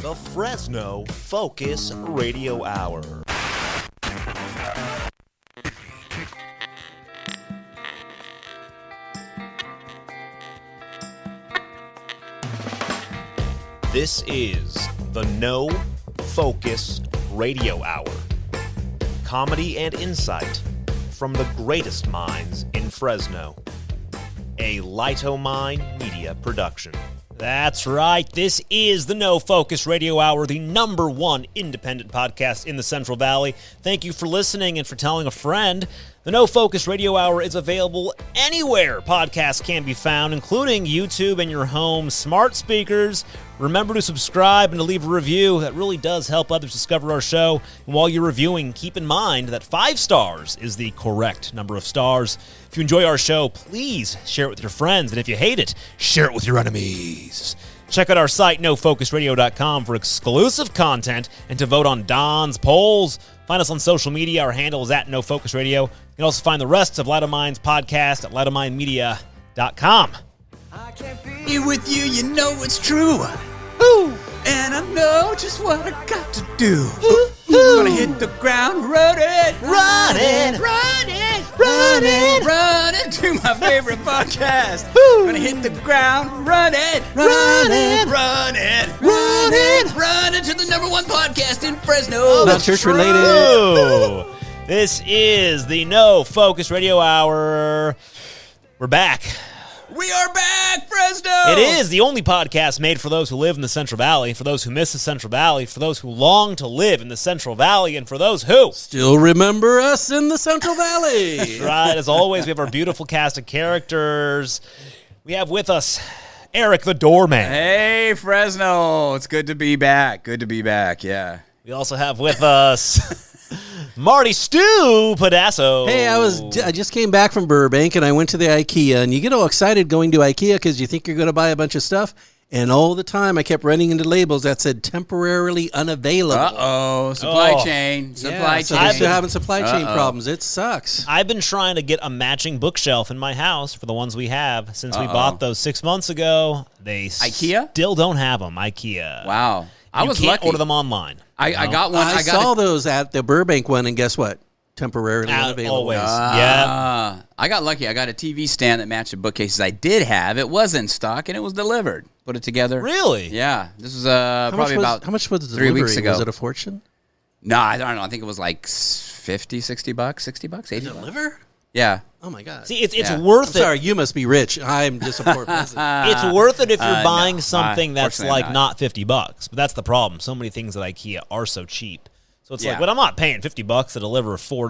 the Fresno Focus Radio Hour. This is the No Focus Radio Hour. Comedy and insight from the greatest minds in Fresno. A Lightomine Media production. That's right. This is the No Focus Radio Hour, the #1 independent podcast in the Central Valley. Thank you for listening and for telling a friend. The No Focus Radio Hour is available anywhere podcasts can be found, including YouTube and your home smart speakers. Remember to subscribe and to leave a review. That really does help others discover our show. And while you're reviewing, keep in mind that 5 stars is the correct number of stars. If you enjoy our show, please share it with your friends. And if you hate it, share it with your enemies. Check out our site, nofocusradio.com, for exclusive content and to vote on Don's polls. Find us on social media. Our handle is at nofocusradio. You can also find the rest of Lightomine's podcast at lightominemedia.com. I can't be with you, you know it's true. Ooh. And I know just what I got to do. Gonna hit the ground running, running, running, running, running to my favorite podcast. Gonna hit the ground running, running, running, running, running to the #1 podcast in Fresno. Not church related. This is the No Focus Radio Hour. We're back. We are back, Fresno! It is the only podcast made for those who live in the Central Valley, for those who miss the Central Valley, for those who long to live in the Central Valley, and for those who still remember us in the Central Valley. That's right. As always, we have our beautiful cast of characters. We have with us Eric the Doorman. Hey, Fresno. It's good to be back. Good to be back, yeah. We also have with us Marty Stu Pedasso. Hey, I just came back from Burbank and I went to the IKEA, and you get all excited going to IKEA because you think you're going to buy a bunch of stuff, and all the time I kept running into labels that said temporarily unavailable. Supply chain. Supply chain. I've been having supply chain problems. It sucks. I've been trying to get a matching bookshelf in my house for the ones we have since we bought those 6 months ago. They IKEA? Still don't have them. IKEA. Wow. I was can't lucky. Order them online. I got one. I saw those at the Burbank one, and guess what? Temporarily unavailable. Always. Yeah. I got lucky. I got a TV stand that matched the bookcases I did have. It was in stock, and it was delivered. Put it together. Really? Yeah. This was probably about how much was the 3 delivery? weeks ago. Was it a fortune? No, I don't know. I think it was like $50, $60, $60, $80. Deliver? Yeah. Oh, my God. See, it's worth it. Sorry, you must be rich. I'm just a poor peasant. It's worth it if you're buying something that's fortunately like not $50. But that's the problem. So many things at IKEA are so cheap. So it's Yeah. like, but I'm not paying $50 to deliver a $4.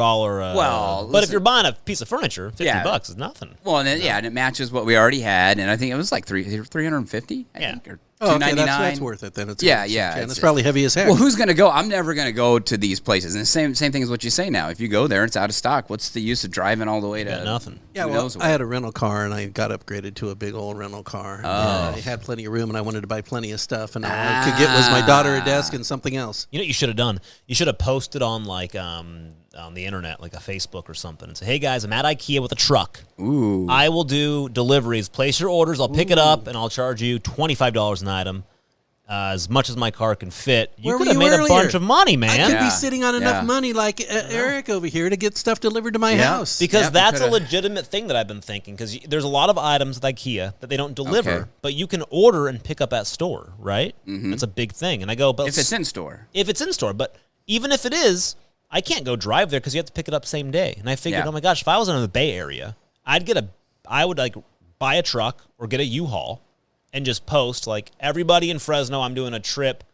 Well, but if you're buying a piece of furniture, $50 is nothing. Well, and and it matches what we already had, and I think it was like $350. I think, or $299. Okay, that's worth it then. It's Yeah, cheap, yeah, and it's it's probably heavy as heck. Well, who's going to go? I'm never going to go to these places. And the same thing as what you say now. If you go there, it's out of stock. What's the use of driving all the way to Got nothing? Yeah, who well, knows I had a rental car, and I got upgraded to a big old rental car. Oh. I had plenty of room, and I wanted to buy plenty of stuff, and all I could get was my daughter a desk and something else. You know what you should have done? You should have posted on like on the internet, like a Facebook or something, and say, "Hey guys, I'm at IKEA with a truck. Ooh. I will do deliveries. Place your orders. I'll pick it up, and I'll charge you $25 an item, as much as my car can fit." You Where could were have you made a earlier? bunch of money, man. I could Yeah. be sitting on enough Yeah. money like Eric over here to get stuff delivered to my house. Because Yep, you that's a coulda. legitimate thing that I've been thinking. Because there's a lot of items at IKEA that they don't deliver, Okay. but you can order and pick up at store, right? That's a big thing. And I go, but If it's in store. if it's in store, but even if it is, I can't go drive there because you have to pick it up same day. And I figured, Yeah. oh my gosh, if I was in the Bay Area, I would like buy a truck or get a U-Haul and just post like, everybody in Fresno, I'm doing a trip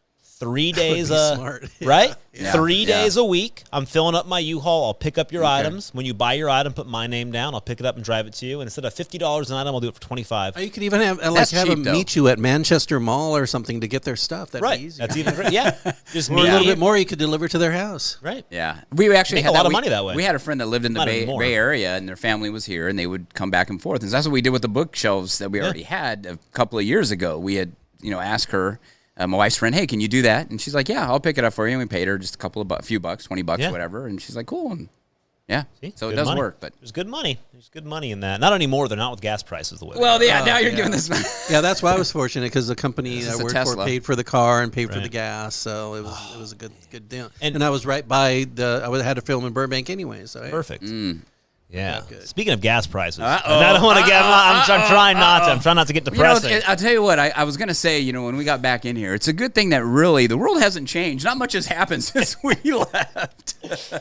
3 days, smart. right? Yeah. 3 Yeah. days a week. I'm filling up my U-Haul. I'll pick up your items. When you buy your item, put my name down. I'll pick it up and drive it to you. And instead of $50 an item, I'll do it for $25. Or you could even have That's have cheap, them though. meet you at Manchester Mall or something to get their stuff. That'd Right. be easier. That's even great. Yeah. Just Or me. a little bit more you could deliver to their house. Right. Yeah. We actually Make had a lot of we- money that way. We had a friend that lived in the Not Bay anymore. Area, and their family was here, and they would come back and forth. And that's what we did with the bookshelves that we already had a couple of years ago. We had, asked her, my wife's friend, hey, can you do that? And she's like, yeah, I'll pick it up for you. And we paid her just a few bucks, $20, Yeah. whatever. And she's like, cool. And Yeah. See? So it Good does money. work, but There's good money. There's good money in that. Not anymore. They're not with gas prices the way. well, they are. yeah. Now you're giving this. Yeah, that's why I was fortunate because the company This I is a worked for Tesla. paid for the car and paid for Right. the gas, so it was a good deal. And- And I was right by I had to film in Burbank anyway, so hey. Perfect. Yeah. good. Speaking of gas prices, Uh-oh. and I don't want to get. I'm trying not to. I'm trying not to get depressing. I'll tell you what. I was gonna say. When we got back in here, it's a good thing that really the world hasn't changed. Not much has happened since we left.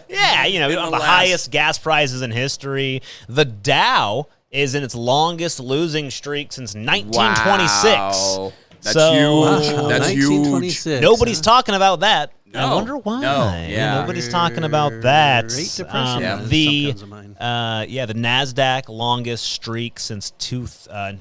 Yeah, we don't have the highest gas prices in history. The Dow is in its longest losing streak since 1926. Wow. That's So- huge. Wow, That's huge. 1926. Nobody's talking about that. I No. wonder why. No. Yeah. Nobody's talking about that. Great Depression. Yeah. The Some comes to mind. the Nasdaq longest streak since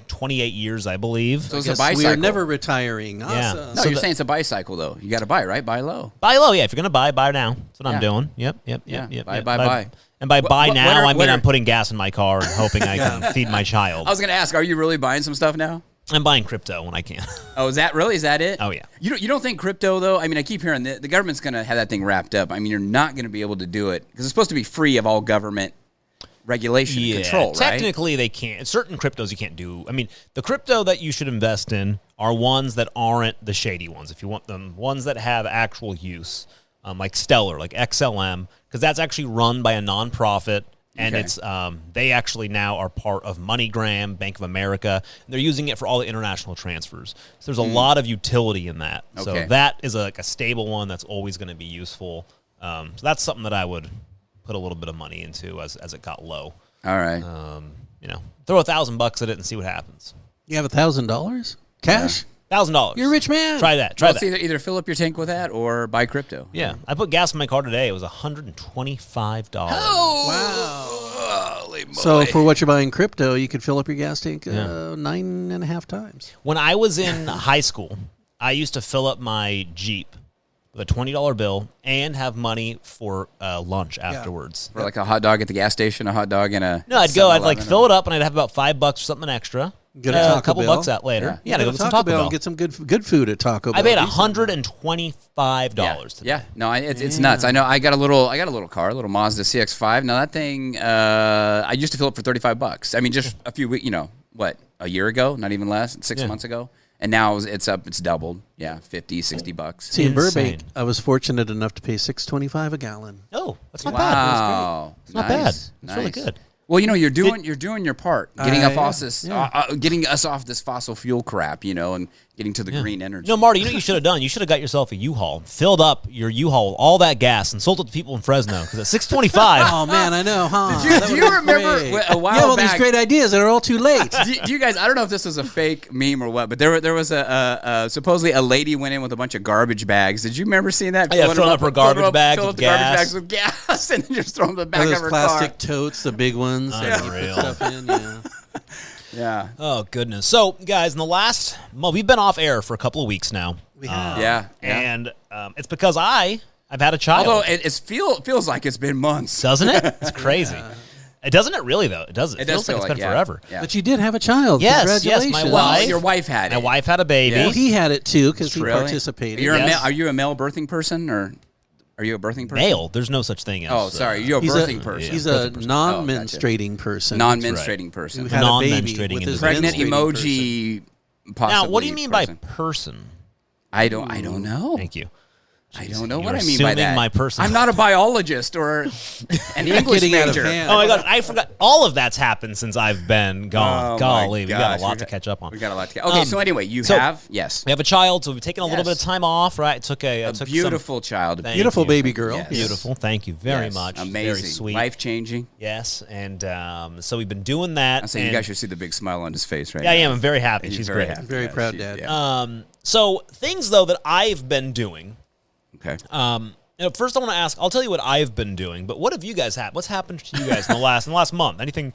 28 years, I believe. So it's I a guess bicycle. we are never retiring. Yeah. Awesome. No, So you're saying it's a bicycle though. You got to buy, right? Buy low. Buy low, yeah. If you're gonna buy now. That's what I'm Yeah. doing. Yep. Yeah. Buy. Buy. And by buy now, what are- I mean what are- I'm putting gas in my car and hoping I can feed my child. I was gonna ask, are you really buying some stuff now? I'm buying crypto when I can. Oh, is that it? Oh, yeah. You don't think crypto though? I mean, I keep hearing the government's gonna have that thing wrapped up. I mean, you're not gonna be able to do it because it's supposed to be free of all government regulation and control, right? Technically they can't. Certain cryptos you can't do. I mean, the crypto that you should invest in are ones that aren't the shady ones. If you want them, ones that have actual use, like Stellar, like XLM, because that's actually run by a nonprofit. And Okay. it's they actually now are part of MoneyGram, Bank of America. And they're using it for all the international transfers. So there's a lot of utility in that. Okay. So that is like a stable one that's always going to be useful. So that's something that I would put a little bit of money into as it got low. All right. Throw $1,000 at it and see what happens. You have $1,000 cash? $1,000. You're a rich man. Try that. Well, it's either fill up your tank with that or buy crypto. Yeah, I put gas in my car today. It was $125. Holy moly. So for what you're buying crypto, you could fill up your gas tank 9.5 times. When I was in high school, I used to fill up my Jeep with a $20 bill and have money for lunch afterwards. For like a hot dog at the gas station, a hot dog and a No, I'd go. I'd like 7-Eleven fill it up, and I'd have about $5 or something extra. Get a Taco a couple Bell. bucks out later. Yeah. Yeah, to go Go get some to Taco Bell. and get some good food at Taco Bell. I paid Decent. $125 today. Yeah, no, it's nuts. I know. I got a little car, a little Mazda CX-5. Now that thing, I used to fill up for $35. I mean, just a few weeks. A year ago, not even less, 6 months ago, and now it's up. It's doubled. Yeah, $50, $60. See, in Burbank, Insane. I was fortunate enough to pay $6.25 a gallon. Oh, that's not bad. Wow, It's not bad. It's really good. Well, you're doing your part, getting yeah, getting us off this fossil fuel crap, and getting to the green energy. No, Marty, you know what you should have done? You should have got yourself a U-Haul, filled up your U-Haul with all that gas, and sold it to people in Fresno. Because at $6.25, Oh man, I know, huh? Do you remember a while You have all back? these great ideas that are all too late. Do you guys? I don't know if this was a fake meme or what, but there was a supposedly a lady went in with a bunch of garbage bags. Did you remember seeing that? Yeah, filling up her garbage bags filling with up the garbage gas. bags with gas, and then just throw them in the back Those of her plastic car. totes, the big ones. that you put Unreal. stuff in, yeah. Yeah, oh goodness. So, guys, we've been off air for a couple of weeks now. We have. yeah. And it's because I've had a child. Although it feels like it's been months. Doesn't it? It's crazy. It doesn't it really, though? It doesn't. It does feels like feel it's been yeah. forever. Yeah. But you did have a child. Yes, Congratulations. my Well, wife. your wife had it. My wife had a baby. Yeah. Well, he had it too because he Really? participated. Yes. Are you a male birthing person or are you a birthing person? Male. There's no such thing as. Oh, sorry. You're a He's birthing a, person. he's Yeah, a birthing person. non-menstruating person. Non-menstruating person. Who had a baby Non-menstruating with his individual. Pregnant menstruating emoji. Possibly Now, what do you mean by person. person? I don't know. Thank you. I don't know You're what I mean by assuming that. my person. I'm not a biologist or an English getting out of major. hand. Oh my God, I forgot. All of that's happened since I've been gone. Oh, Golly, my we got gosh. a lot to catch up on. We got a lot to catch. Okay, so anyway, you so- have yes, We have a child, so we've taken a little bit Yes. of time off, right? Took a took beautiful child. Thank Beautiful you. baby girl. Yes. Beautiful. Thank you very Yes, much. Amazing, Very sweet. life changing. Yes, and so we've been doing that. I say you and- guys should see the big smile on his face right Yeah, now. I am. I'm very happy. He's She's very great. happy. Very Yeah, proud she- dad. yeah. So things though that I've been doing. Okay. First I want to ask. I'll tell you what I've been doing, but what have you guys had? What's happened to you guys in the last month? Anything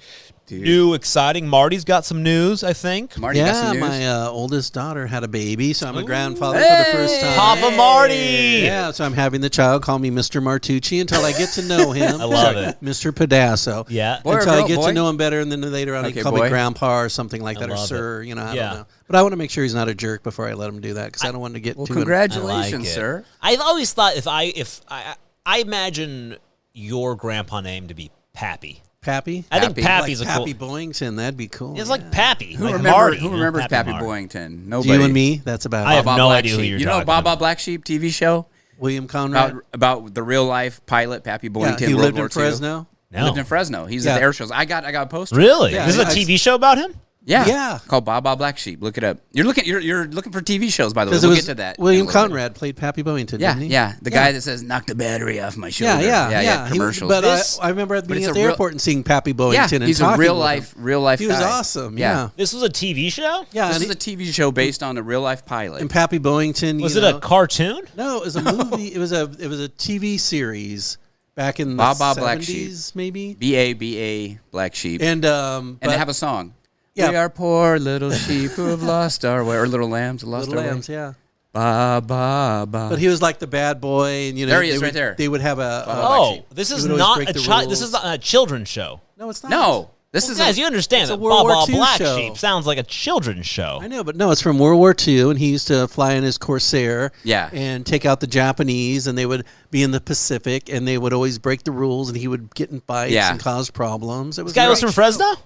new, exciting? Marty's got some news, I think. Marty got Yeah, some news. my oldest daughter had a baby, so I'm a grandfather for the first time. Papa Marty. Yeah, so I'm having the child call me Mr. Martucci until I get to know him. I love it. Mr. Pedasso. Yeah. Boy or until girl, I get boy? to know him better, and then later on Okay, he call boy. me Grandpa or something like that, or love Sir. it. I Yeah. don't know. But I want to make sure he's not a jerk before I let him do that because I don't want to get Well, too. congratulations, I like it. sir. I've always thought if I imagine your grandpa name to be Pappy. Pappy? I think Pappy. Pappy's like a cool. Pappy Boyington, that'd be cool. It's like Pappy. Who like remembers? Marty. Who remembers Pappy Marty. Boyington? Do Nobody. you and me? That's about I it. have Baa Baa no Black idea who Sheep. you're You know talking Baa Baa about. Black Sheep TV show William Conrad. about the real life pilot Pappy yeah, Boyington. he World lived War in II. Fresno. No. Lived in Fresno. He's Yeah. at the air shows. I got a poster. Really? Yeah, This is a I- TV show about him? Yeah. Yeah. Called Baa Baa Black Sheep. Look it up. You're looking for TV shows, by the way. Because it We'll was get to that. William in a little bit. Conrad played Pappy Boyington, Yeah, didn't he? yeah. The guy that says, knock the battery off my Yeah, shoulder. yeah. He- Commercials. but This- I remember at but being it's at a the real- airport and seeing Pappy Boyington yeah, and he's a talking real with life him. He was guy. awesome, yeah. This was a TV show? Yeah, This and, is a TV show based on a real life pilot. and Pappy Boyington, Was you it know, a cartoon? No, it was a movie. it was a TV series back in the Baa Baa 70s, Black Sheep. maybe. BABA Black Sheep. And And they have a song. Yeah. We are poor little sheep who have lost our way, or little lambs who lost Little our Lambs, way. yeah. Ba ba ba. But he was like the bad boy, and you know There he they is, would, right there. They would have Baa Baa. Oh, Sheep. this He is would always not break a the child. This rules. is not a children's show. No, it's not. No, this Well, is guys, you understand it's a that World Baa War Baa II Black show. Sheep sounds like a children's show. I know, but no, it's from World War II, and he used to fly in his Corsair, Yeah. and take out the Japanese, and they would be in the Pacific, and they would always break the rules, and he would get in fights Yeah. and cause problems. It was This guy a was great from show. Fresno?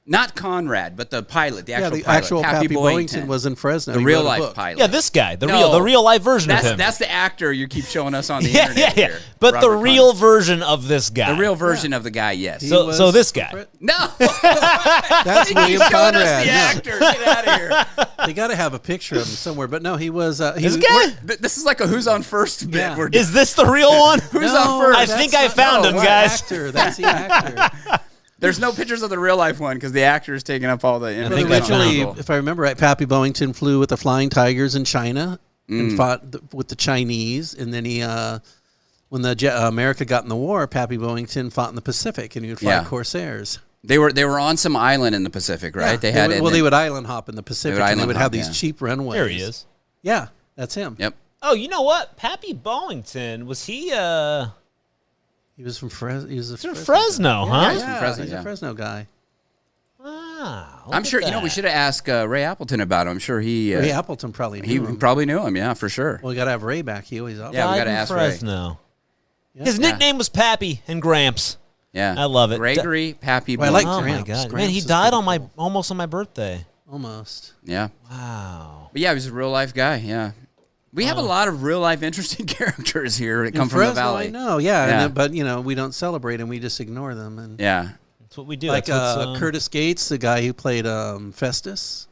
not Conrad, but the pilot, the Yeah, actual the pilot, actual Pappy Boyington was in Fresno. the He real wrote a life book. pilot. Yeah, this guy, the No. real life version of him. That's the actor you keep showing us on the yeah, internet. yeah. Here, But the Robert real Conrad. version of this guy. the real version of the guy, yes. He So was this from guy. No, That's keep William showing us Conrad. the No. actor. Get out of here. They got to have a picture of him somewhere, but no, he was. This guy? This is like a Who's on First bit. Yeah. We're doing. Is this the real one? Who's on first? I think I found him, guys. That's the actor. There's no pictures of the real life one because the actor is taking up all the. But think I found eventually, him. if I remember right, Pappy Boyington flew with the Flying Tigers in China Mm. and fought with the Chinese, and then he, when America got in the war, Pappy Boyington fought in the Pacific, and he would fly Yeah. Corsairs. They were on some island in the Pacific, right? Yeah. They had they would island hop in the Pacific, and they island would hop, have these yeah. cheap runways. There he is. Yeah, that's him. Yep. Oh, you know what? Pappy Boyington, was he He was from Fresno. He was from Fresno, huh? Yeah, He's from Fresno, he's yeah. a Fresno guy. Wow. I'm sure. We should have asked Ray Appleton about him. I'm sure he. Ray Appleton probably he knew him. probably knew him. Yeah, for sure. Well, we got to have Ray back. He always up. Yeah, we Died gotta in ask Ray. Fresno. Yeah. His nickname was Pappy and Gramps. Yeah, I love it. Gregory Pappy. Well, I like Oh my Gramps. god, Gramps man, he is died pretty on my cool. almost on my birthday. Almost. Yeah, Wow. but yeah, he was a real life guy. Yeah, we have a lot of real life interesting characters here that come In from the Fresno, valley. I know, yeah. Yeah. But, we don't celebrate them. We just ignore them. And Yeah. That's what we do. Like That's what's, Curtis Gates, the guy who played Festus.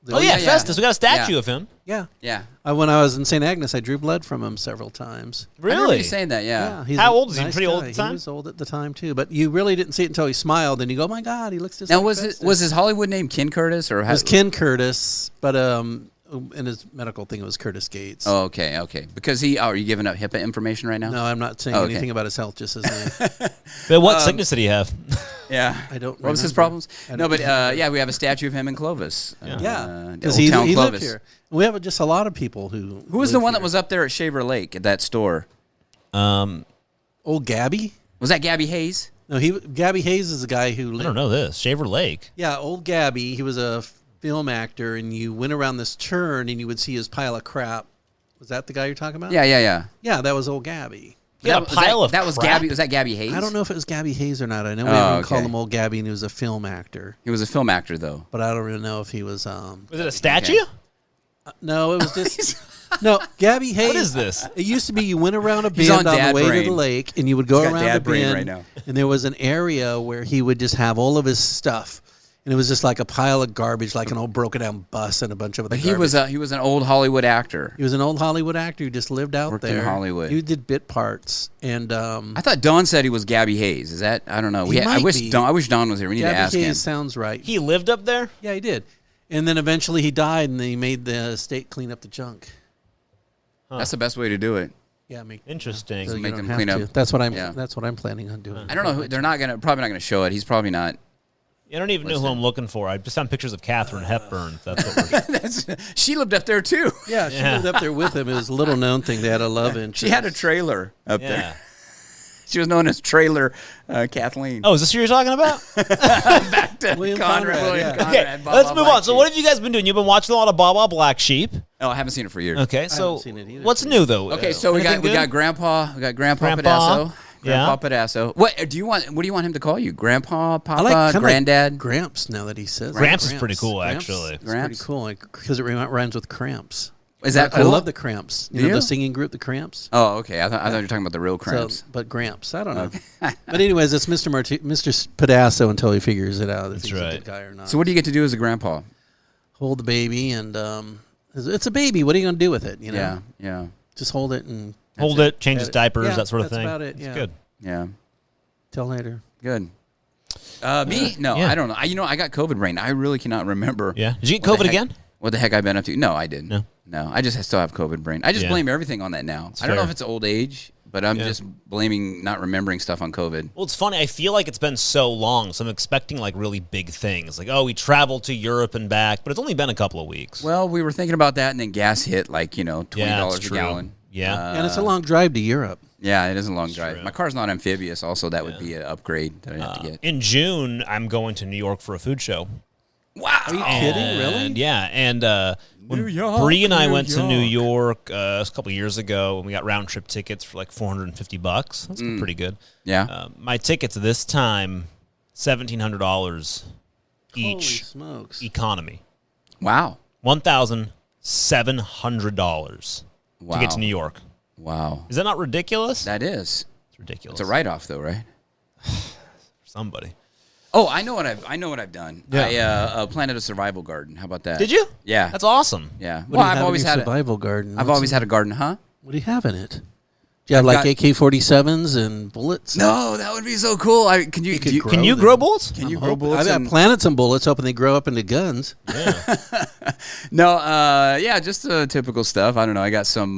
Oh yeah, yeah, yeah. Festus. We got a statue Yeah. of him. Yeah. Yeah. When I was in St. Agnes, I drew blood from him several times. I remember Really? you saying that. Yeah. he's How a old is he? nice Pretty old guy. at the time? He was old at the time, too. But you really didn't see it until he smiled, and you go, oh, my God, he looks just Now like was Festus. his Hollywood name Ken Curtis or It was Ken Curtis, but in his medical thing, it was Curtis Gates. Oh, okay. Because he. Oh, are you giving up HIPAA information right now? No, I'm not saying Okay. anything about his health, just his name. But what sickness did he have? Yeah. I don't What was his remember. problems? I No, don't but yeah, we have a statue of him in Clovis. Yeah, Because because Town he Clovis. lived here. We have just a lot of people who. Who was the live one that here. was up there at Shaver Lake at that store? Old Gabby? Was that Gabby Hayes? No, Gabby Hayes is the guy who I lived. don't know this. Shaver Lake. Yeah, old Gabby. He was a film actor, and you went around this turn, and you would see his pile of crap. Was that the guy you're talking about? Yeah. Yeah, that was old Gabby. He had a pile of that was crap? Gabby. Was that Gabby Hayes? I don't know if it was Gabby Hayes or not. I know we Oh, everyone called okay. him old Gabby, and he was a film actor. He was a film actor, though. But I don't really know if he was. Was it a statue? No, it was just. No, Gabby Hayes. What is this? It used to be you went around a He's bend on on dad the way to brain. the lake, and you would go He's got around dad the brain bend, right now. and there was an area where he would just have all of his stuff. And it was just like a pile of garbage, like an old broken down bus and a bunch of other But he garbage. was an old Hollywood actor. He was an old Hollywood actor who just lived out Worked in there. Hollywood. He did bit parts, and I thought Don said he was Gabby Hayes. Is that? I don't know. He I might wish be. Don was here. We need to Gabby ask Hayes him. sounds right. He lived up there? Yeah, he did. And then eventually he died, and they made the state clean up the junk. That's the best way to do it. Yeah, make Interesting. so you make don't them have clean to. up. That's what I'm. Yeah. That's what I'm planning on doing. I don't know. They're probably not gonna show it. He's probably not. I don't even know who I'm looking for. I just found pictures of Katharine Hepburn. That's what we're She lived up there too. Yeah, she Yeah. lived up there with him. It was a little known thing. They had a love interest. She had a trailer up Yeah. there. She was known as Trailer Kathleen. Oh, is this who you're talking about? Back to William Conrad. Conrad, William yeah. Conrad, Okay, Baa let's Baa move Black on. So Sheep. what have you guys been doing? You've been watching a lot of Baa Baa Black Sheep. Oh, I haven't seen it for years. Okay, so seen it either. what's new though? Okay, so we got Anything good? Grandpa Grandpa. Pedasso. Grandpa Pedasso. What do you want him to call you? Grandpa, Papa, kinda Granddad? like Gramps. Now that he says Gramps is pretty cool, actually. It's pretty cool because it rhymes with cramps. Is that I cool? love the Cramps. You know the singing group, the Cramps. Oh, okay. I thought you were talking about the real Cramps. So, but Gramps, I don't know. But anyways, it's Mr. Pedasso until he figures it out if he's a good guy or not. So what do you get to do as a grandpa? Hold the baby, and it's a baby. What are you going to do with it? You know? Yeah, yeah. Just hold it and hold it, change its diapers, that sort of thing. That's about it. Yeah. It's good. Yeah. Till later. Good. Me? No, I don't know. I got COVID brain. I really cannot remember. Yeah. Did you get COVID again? What the heck I've been up to? No, I didn't. No, I just still have COVID brain. I just blame everything on that now. I don't know if it's old age, but I'm just blaming not remembering stuff on COVID. Well, it's funny. I feel like it's been so long, so I'm expecting like really big things. Like, oh, we traveled to Europe and back, but it's only been a couple of weeks. Well, we were thinking about that, and then gas hit like, $20 a gallon. Yeah. And it's a long drive to Europe. Yeah, it is a long drive. true. My car's not amphibious. Also, that would be an upgrade that I have to get. In June, I'm going to New York for a food show. Wow. Are you kidding? Really? Yeah, and when York, Bree and I New went to New York. York a couple of years ago, and we got round trip tickets for like $450. That's pretty good. Yeah. My tickets this time, $1,700 each. Holy smokes. Economy, Wow. $1,700 Wow. to get to New York. Wow. Is that not ridiculous? That is. It's ridiculous. It's a write-off, though, right? for somebody. Oh, I know what I've done. Yeah. I planted a survival garden. How about that? Did you? Yeah. That's awesome. Yeah. What do you have in your survival garden? I've always had a garden, huh? What do you have in it? Do you have like AK-47s and bullets? No, that would be so cool. Can you grow bullets? Can you grow bullets? I've planted some bullets, hoping they grow up into guns. No, just the typical stuff. I don't know. I got some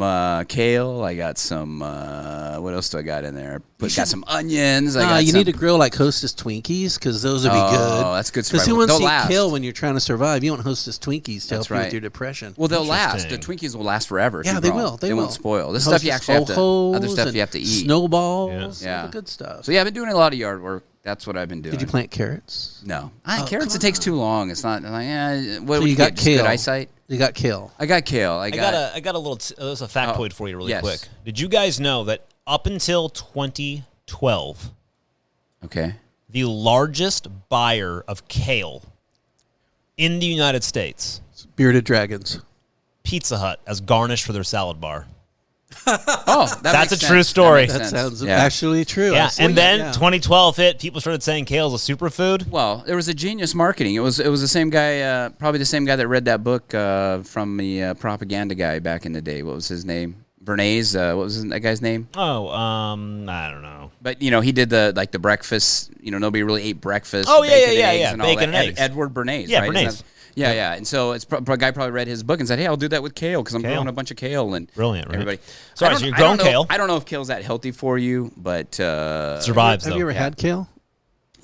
kale. I got some. What else do I got in there? Got some onions. You need to grow like Hostess Twinkies because those would be good. Oh, that's good. Because who wants They'll to eat last. kale when you're trying to survive? You want Hostess Twinkies to That's help you right. with your depression. Well, they'll last. The Twinkies will last forever. if Yeah, you they grow 'em. will. They won't will. spoil. This Hostess stuff you actually have to. Other Ho-Hos stuff and you have to eat. Snowballs. Yeah. All the good stuff. So yeah, I've been doing a lot of yard work. That's what I've been doing. Did you plant carrots? No. Carrots, it takes too long. It's not like, what So do you got get? Just good kale. eyesight? You got kale. I got kale. I got a little. There's a factoid for you, really yes. quick. Did you guys know that up until 2012, Okay. the largest buyer of kale in the United States, Bearded dragons. Pizza Hut, as garnish for their salad bar? Oh, That's makes a true sense. story. That makes That sense. sounds actually true. Yeah, I see and that, then yeah. 2012 hit. People started saying kale is a superfood. Well, there was a genius marketing. It was the same guy, probably the same guy that read that book from the propaganda guy back in the day. What was his name? Bernays. What was that guy's name? Oh, I don't know. But he did the breakfast. Nobody really ate breakfast. Oh, yeah, bacon yeah, and yeah, eggs and all bacon that. and eggs. Edward Bernays. Yeah, right? Bernays. Isn't that- Yeah. And so a guy probably read his book and said, "Hey, I'll do that with kale because I'm growing a bunch of kale." And brilliant, right? everybody. Sorry, so you're growing kale. I don't know if kale's that healthy for you, but Survives Have though. you ever had kale?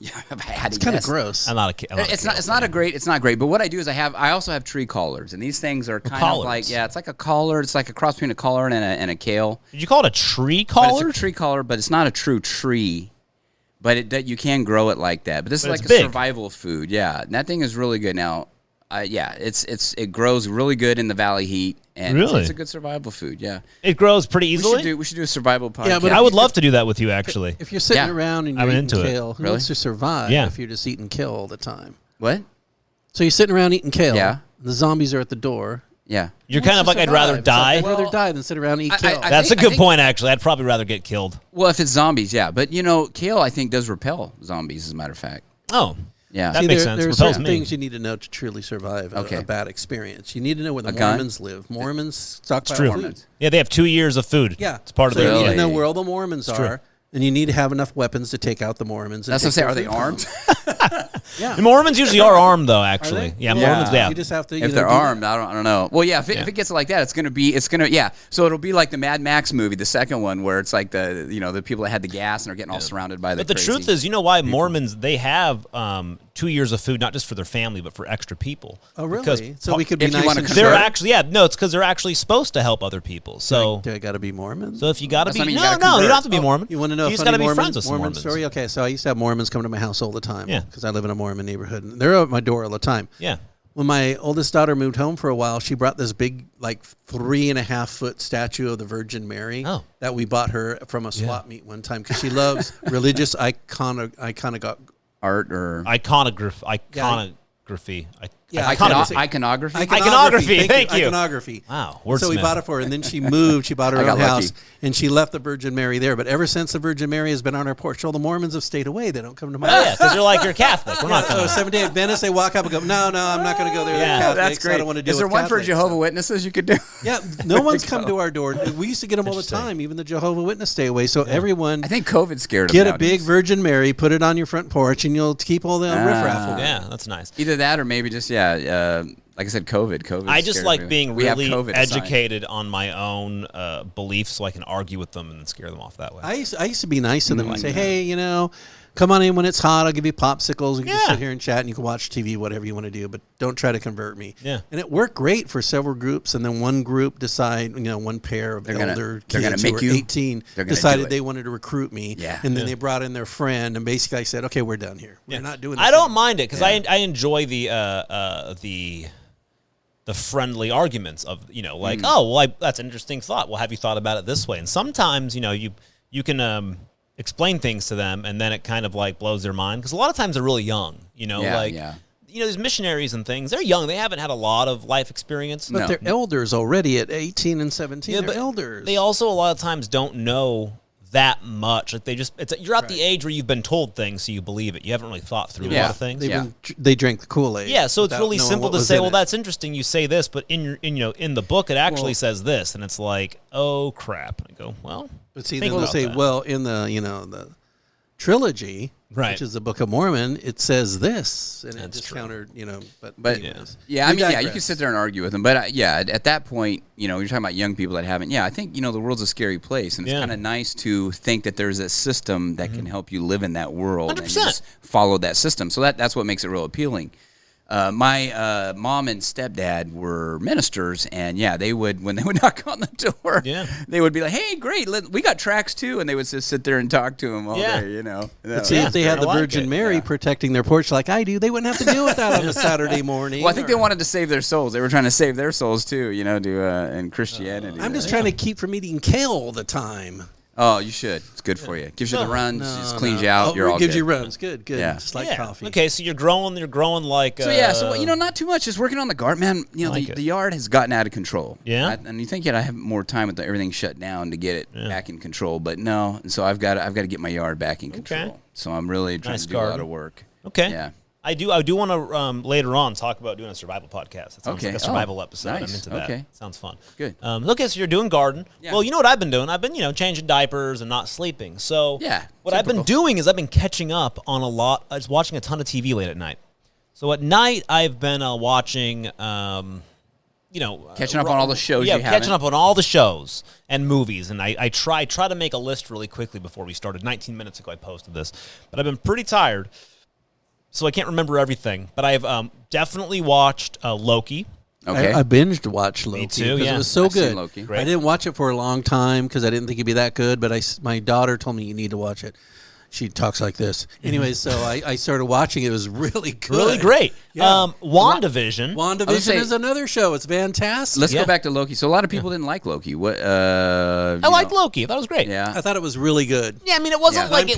yeah, I've had It's it. kind of yes. gross. I'm not a kale. It's not great. But what I do is I also have tree collards, and these things are kind of collards? like it's like a collard. It's like a cross between a collard and a kale. Did you call it a tree But collard? it's a tree collard, but it's not a true tree. But you can grow it like that. But this But is like it's a big. survival food. Yeah, and that thing is really good. Now, it grows really good in the valley heat, and Really? it's a good survival food. Yeah, It grows pretty easily. we should do a survival podcast. Yeah, but I would love to do that with you, actually. If you're sitting Yeah. around and I'm you're eating into it. kale, who Really? wants to survive Yeah. if you're just eating kale all the time? What? So you're sitting around eating kale. Yeah. The zombies are at the door. Yeah. You're Who kind of wants like, to I'd rather survive? die. I'd rather die than sit around and eat kale. That's a I good think- point, actually. I'd probably rather get killed. Well, if it's zombies, yeah. But kale I think does repel zombies. As a matter of fact. Oh, Yeah. That See, makes there sense. are Repels certain me. things you need to know to truly survive Okay. a bad experience. You need to know where the A gun? Mormons live. Mormons stockpile true. food. Yeah, they have 2 years of food. Yeah, It's part of so their you need Really? to know where all the Mormons are, and you need to have enough weapons to take out the Mormons. And That's what I'm take saying. their Are they food from armed? them. Yeah. The Mormons usually are armed, though, Are actually. they? Yeah, Yeah. Mormons, yeah. You just have to. If they're do armed, that. I don't know. Well, yeah. If it gets like that, it's gonna. Yeah. So it'll be like the Mad Max movie, the second one, where it's like the people that had the gas and are getting all surrounded by the. But the crazy truth is, you know why Mormons, they have 2 years of food, not just for their family, but for extra people. Oh, really? Because So we could be if you nice wanna and convert- they're short? actually, it's because they're actually supposed to help other people. So, Do I got to be Mormon? so if you got to That's be, what I mean, you no, gotta you don't convert. have to be Mormon. You want to know You a just funny got to be Mormon, friends with some Mormon Mormons. story? Okay, so I used to have Mormons come to my house all the time. Yeah. Because I live in a Mormon neighborhood. And they're at my door all the time. Yeah. when my oldest daughter moved home for a while, she brought this big, like 3.5-foot statue of the Virgin Mary that we bought her from a swap meet one time because she loves religious iconography. Art or Iconography. Iconography. Thank you. Iconography. Wow. So we bought it for her, and then she moved. She bought her own house, and she left the Virgin Mary there. But ever since the Virgin Mary has been on our porch, all the Mormons have stayed away. They don't come to my house. Yeah, because you're Catholic. We're not So Seventh-day Adventists, they walk up and go, no, I'm not going to go there. Yeah. Catholics, That's great. I don't want to do Is there with one for Catholics. Jehovah's Witnesses you could do? Yeah, no one's come to our door. We used to get them all the time. Even the Jehovah's Witness stay away. So everyone, I think COVID scared them. get a big Virgin Mary, put it on your front porch, and you'll keep all the riffraff away. Yeah, that's nice. Either that or maybe just like I said, COVID. I just like being really COVID educated on my own beliefs, so I can argue with them and scare them off that way. I used to be nice to them and say, hey, come on in when it's hot. I'll give you popsicles. We can just sit here and chat, and you can watch TV, whatever you want to do. But don't try to convert me. Yeah. And it worked great for several groups. And then one group one pair of elder kids who were 18 decided they wanted to recruit me. Yeah. And then they brought in their friend, and basically I said, okay, we're done here. We're not doing this I don't anymore. mind it because I enjoy the friendly arguments of that's an interesting thought. Well, have you thought about it this way? And sometimes you can explain things to them, and then it kind of like blows their mind because a lot of times they're really young. These missionaries and things, they're young. They haven't had a lot of life experience. But they're elders already at 18 and 17. Yeah, they're elders. They also a lot of times don't know that much. Like you're at the age where you've been told things, so you believe it. You haven't really thought through a lot of things. They drank the Kool-Aid. Yeah, so it's really simple to say, well, it. that's interesting. You say this, but in the book, it actually says this, and it's like, oh crap. And I go, well, but see, then they'll say, well, in the trilogy, which is the Book of Mormon, it says this, and it just countered, But anyways, you can sit there and argue with them, but at that point, you're talking about young people that haven't. Yeah, I think the world's a scary place, and it's kind of nice to think that there's a system that can help you live in that world 100%. and just follow that system. So that's what makes it real appealing. My mom and stepdad were ministers, and they would, when they would knock on the door, they would be like, "Hey, great, we got tracks too," and they would just sit there and talk to them all day, But see, if they had the Virgin Mary protecting their porch like I do, they wouldn't have to deal with that on a Saturday morning. Well, I think they wanted to save their souls. They were trying to save their souls too, in Christianity. I'm just trying to keep from eating kale all the time. Oh, you should. It's good for you. Gives you the runs. Just cleans you out. You're all gives good. you runs. Good. Yeah. Just like coffee. Okay, so you're growing like. So not too much. Just working on the garden, man. The yard has gotten out of control. Yeah. And you think I have more time with everything shut down to get it back in control, but no. And so I've got to get my yard back in control. Okay. So I'm really trying to do a lot of work. Okay. Yeah. I do want to later on talk about doing a survival podcast. It sounds like a survival episode. Nice. I'm into that. Okay. Sounds fun. Good. Okay, so you're doing garden. Yeah. Well, you know what I've been doing? I've been, changing diapers and not sleeping. So what I've been doing is I've been catching up on I was watching a ton of TV late at night. So at night I've been watching catching up on all the shows you haven't. Catching up on all the shows and movies. And I try to make a list really quickly before we started. 19 minutes ago I posted this. But I've been pretty tired. So I can't remember everything, but I've definitely watched Loki. Okay. I binged watch Loki. Me too, because it was so good. Loki. I didn't watch it for a long time because I didn't think it'd be that good, but my daughter told me you need to watch it. She talks like this. Anyways, so I started watching it. It was really good. Really great. Yeah. WandaVision. WandaVision is another show. It's fantastic. Let's go back to Loki. So a lot of people didn't like Loki. What? I liked Loki. I thought it was great. Yeah. I thought it was really good. Yeah, I mean, it wasn't like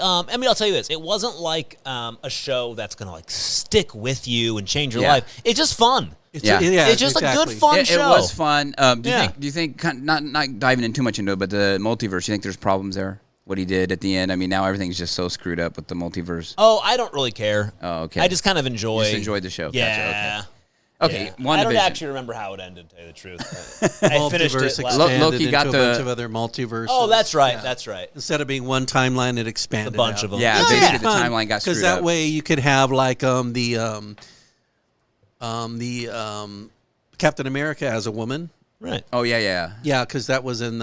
I'll tell you this. It wasn't like a show that's going to stick with you and change your life. It's just fun. It's just a good fun show. It was fun. Do you think not diving in too much into it, but the multiverse, you think there's problems there? What he did at the end. I mean, now everything's just so screwed up with the multiverse. Oh, I don't really care. Oh, okay. I just kind of enjoy. Just enjoyed the show. Yeah. Gotcha. Okay. Yeah. I don't actually remember how it ended, to tell you the truth. I finished it last Loki got into a bunch of other multiverses. Oh, that's right. Yeah. That's right. Instead of being one timeline, it expanded a bunch of them. Yeah, basically the timeline got screwed up. Because that way you could have like the Captain America as a woman. Right. Oh, yeah. Yeah, because that was in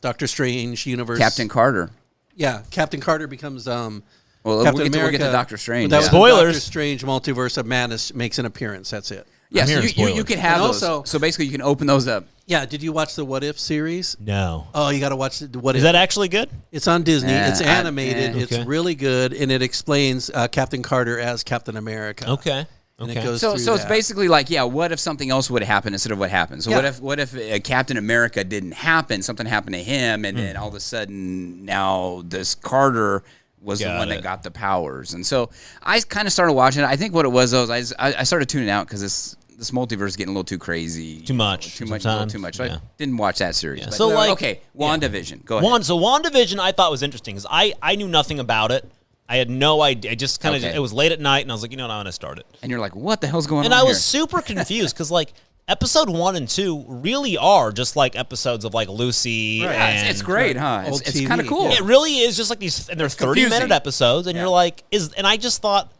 Doctor Strange universe. Captain Carter. Yeah, Captain Carter becomes Captain we'll get to Doctor Strange. Spoilers. Doctor Strange Multiverse of Madness makes an appearance. That's it. Yeah, so you can have those. Also, so basically you can open those up. Yeah, did you watch the What If series? No. Oh, you got to watch the What If. Is that actually good? It's on Disney. It's animated. It's really good, and it explains Captain Carter as Captain America. Okay. And Okay. it goes So through it's that. basically like, what if something else would happen instead of what happened? So Yeah. what if Captain America didn't happen, something happened to him, and then all of a sudden now this Carter was the Got one it. that got the powers. And so I kind of started watching it. I think what it was, though, is I started tuning out because this multiverse is getting a little too crazy. Too much. Too much. A little sometimes. too much. So Yeah. I didn't watch that series. Yeah. But, So, like- okay, WandaVision. Go ahead. So WandaVision I thought was interesting because I knew nothing about it. I had no idea. I just kind of, Okay. it was late at night, and I was like, you know what, I'm going to start it. And you're like, what the hell's going And on I was here? super confused because, like, episode 1 and 2 really are just like episodes of, like, Lucy. Right. Yeah, And it's great, huh? Old It's TV, kind of cool. yeah. It really is just like these, and they're 30-minute confusing. episodes, and Yeah. you're like, and I just thought,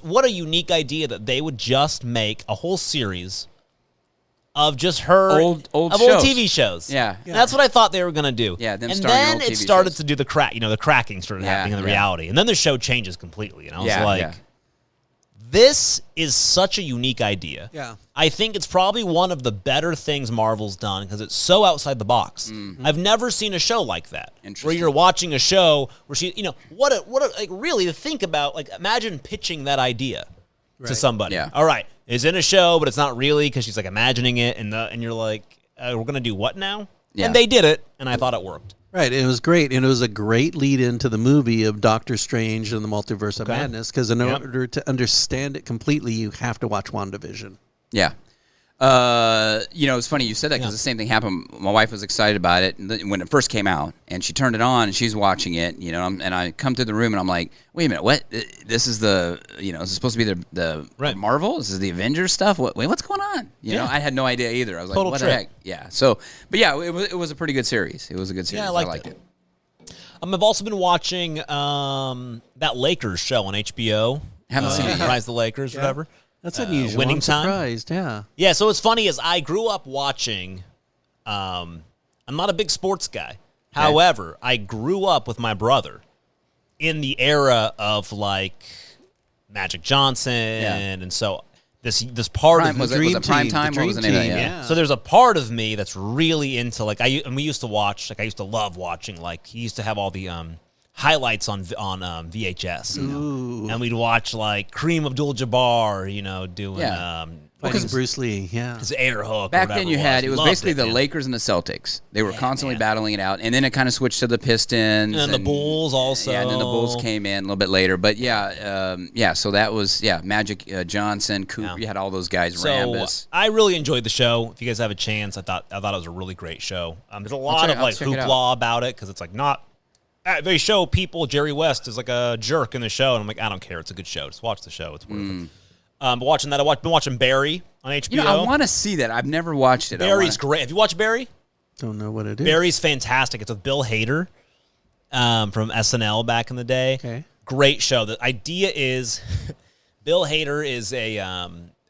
what a unique idea that they would just make a whole series of just her Old of shows. old TV shows. Yeah. And that's what I thought they were gonna do. Yeah, them and starring then old it TV started shows. to do the cracking started happening in the yeah. reality, and then the show changes completely, and I was Yeah, like, yeah. this is such a unique idea. Yeah. I think it's probably one of the better things Marvel's done because it's so outside the box. I've never seen a show like that where Interesting. you're watching a show where she, what a like really to think about, like imagine pitching that idea to Right. somebody. Yeah. All right, it's in a show, but it's not really because she's like imagining it, and you're like, we're gonna do what now? Yeah. And they did it, and I thought it worked. Right, it was great, and it was a great lead into the movie of Doctor Strange and the Multiverse of Okay. Madness. Because in Yep. order to understand it completely, you have to watch WandaVision. Yeah. It's funny you said that because Yeah. the same thing happened. My wife was excited about it when it first came out, and she turned it on and she's watching it. And I come to the room and I'm like, "Wait a minute, what? This is is this supposed to be the Right. Marvel? This is the Avengers stuff? What's going on?" Yeah. I had no idea either. I was like, Total "What trip. the heck?" Yeah. So, but yeah, it was a pretty good series. It was a good series. I liked it. I've also been watching that Lakers show on HBO. Haven't seen it yet. Rise of the Lakers, whatever. That's unusual. Winning I'm Time? surprised, yeah. Yeah, so what's funny is I grew up watching. I'm not a big sports guy. However, I grew up with my brother in the era of like Magic Johnson, and so this part of Was me, it Dream Prime Team, Time? the What was the name Dream of it? Team, Yeah. yeah. So there's a part of me that's really into like and we used to watch like I used to love watching like he used to have all the highlights on VHS, and we'd watch like Kareem Abdul-Jabbar, doing Yeah. Fighting Bruce Lee, yeah. his air hook. Back or whatever then you had, it was Loved basically the man. Lakers and the Celtics. They were constantly man. battling it out. And then it kind of switched to the Pistons. And the Bulls also. Yeah, and then the Bulls came in a little bit later. But so that was, Magic Johnson, Cooper. Yeah. You had all those guys, So Rambus. I really enjoyed the show. If you guys have a chance, I thought it was a really great show. There's a lot of I'll like check it out. hoopla about it because it's like not. They show people Jerry West is like a jerk in the show, and I'm like, I don't care. It's a good show. Just watch the show. It's worth it. But watching that, I've been watching Barry on HBO. I want to see that. I've never watched it. Barry's great. Have you watched Barry? Don't know what it is. Barry's fantastic. It's with Bill Hader from SNL back in the day. Okay. Great show. The idea is Bill Hader is a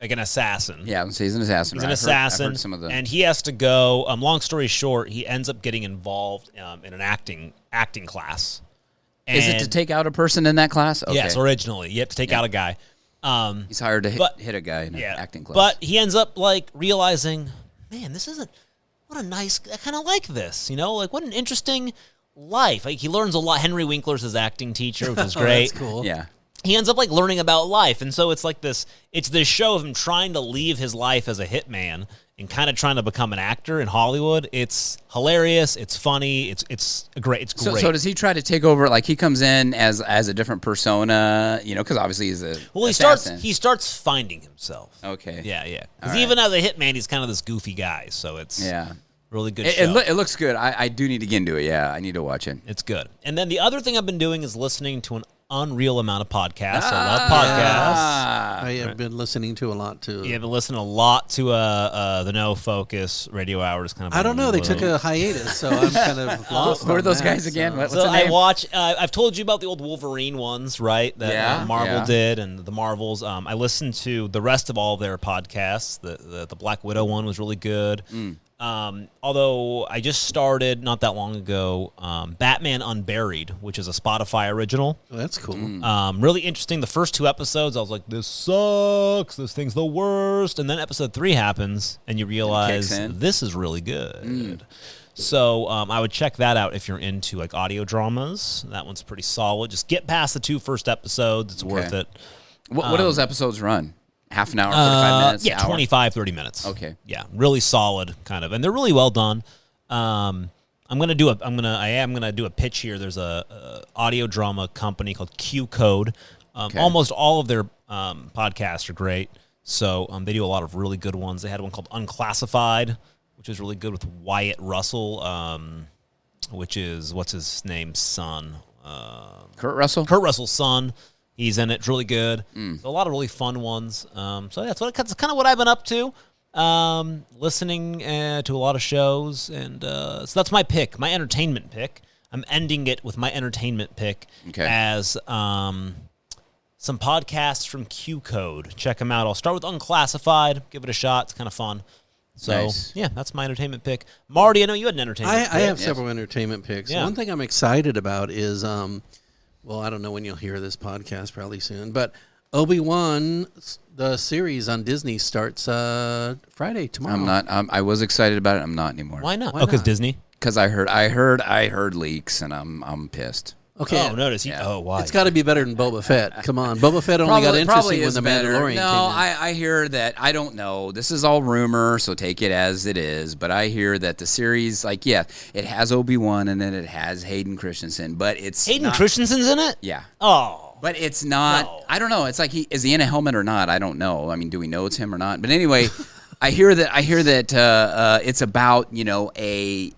like an assassin. Yeah, he's an assassin. He's an right? assassin, I've heard some of the, and he has to go. Long story short, he ends up getting involved in an acting class. is it to And- take out a person in that class? Okay. Yes, originally you have to take out a guy. He's hired to hit a guy in an acting class. But he ends up like realizing, man, this isn't. What a nice. I kind of like this. Like what an interesting life. Like he learns a lot. Henry Winkler's his acting teacher, which is great. That's cool. yeah. He ends up like learning about life, and so it's like this. It's this show of him trying to leave his life as a hitman and kind of trying to become an actor in Hollywood. It's hilarious. It's funny. It's great. It's great. So does he try to take over? Like he comes in as a different persona, because obviously he's a Well, assassin. he starts finding himself. Okay. Yeah. All Because right. even as a hitman, he's kind of this goofy guy. So it's really good show. It looks good. I do need to get into it. Yeah, I need to watch it. It's good. And then the other thing I've been doing is listening to an unreal amount of podcasts. I love podcasts. I have been listening to a lot too. Yeah, I've been listening a lot to the No Focus radio hours. Kind of. I don't know. They took a hiatus, so I'm kind of lost. Who are on those that, guys again? so- What's So the I name? watch. I've told you about the old Wolverine ones, right? That Yeah, Marvel yeah. did, and the Marvels. I listened to the rest of all of their podcasts. The Black Widow one was really good. Although I just started not that long ago, Batman Unburied, which is a Spotify original. Oh, that's cool. Really interesting. The first 2 episodes, I was like, "This sucks. This thing's the worst." And then episode 3 happens, and you realize kicks in. this is really good. So I would check that out if you're into like audio dramas. That one's pretty solid. Just get past the 2 first episodes. It's worth it. What do those episodes run? half an hour, 45 minutes? Yeah, hour? 25, 30 minutes. Okay. Yeah, really solid kind of, and they're really well done. I'm gonna do a pitch here. There's a audio drama company called Q Code. Almost all of their podcasts are great. So they do a lot of really good ones. They had one called Unclassified, which is really good with Wyatt Russell, which is what's his name's son. Kurt Russell. Kurt Russell's son. He's in it. It's really good. So a lot of really fun ones. So that's kind of what I've been up to. Listening to a lot of shows, and so that's my pick, my entertainment pick. I'm ending it with my entertainment pick as some podcasts from Q Code. Check them out. I'll start with Unclassified. Give it a shot. It's kind of fun. So, yeah, that's my entertainment pick. Marty, I know you had an entertainment pick. I have several entertainment picks. Yeah. One thing I'm excited about is, well, I don't know when you'll hear this podcast, probably soon, but Obi-Wan, the series on Disney, starts Friday, tomorrow. I'm not. I was excited about it. I'm not anymore. Why not? Why Because not? Disney? Because I heard leaks, and I'm pissed. Okay. Oh, notice. Oh, why? It's got to be better than Boba Fett. Come on. Boba Fett only got interesting when The Mandalorian No, came in. I hear that. I don't know. This is all rumor, so take it as it is. But I hear that the series, it has Obi-Wan and then it has Hayden Christensen, but it's Hayden not, Christensen's in it? Yeah. Oh. But it's not. No. I don't know. It's like is he in a helmet or not? I don't know. I mean, do we know it's him or not? But anyway, I hear that it's about it's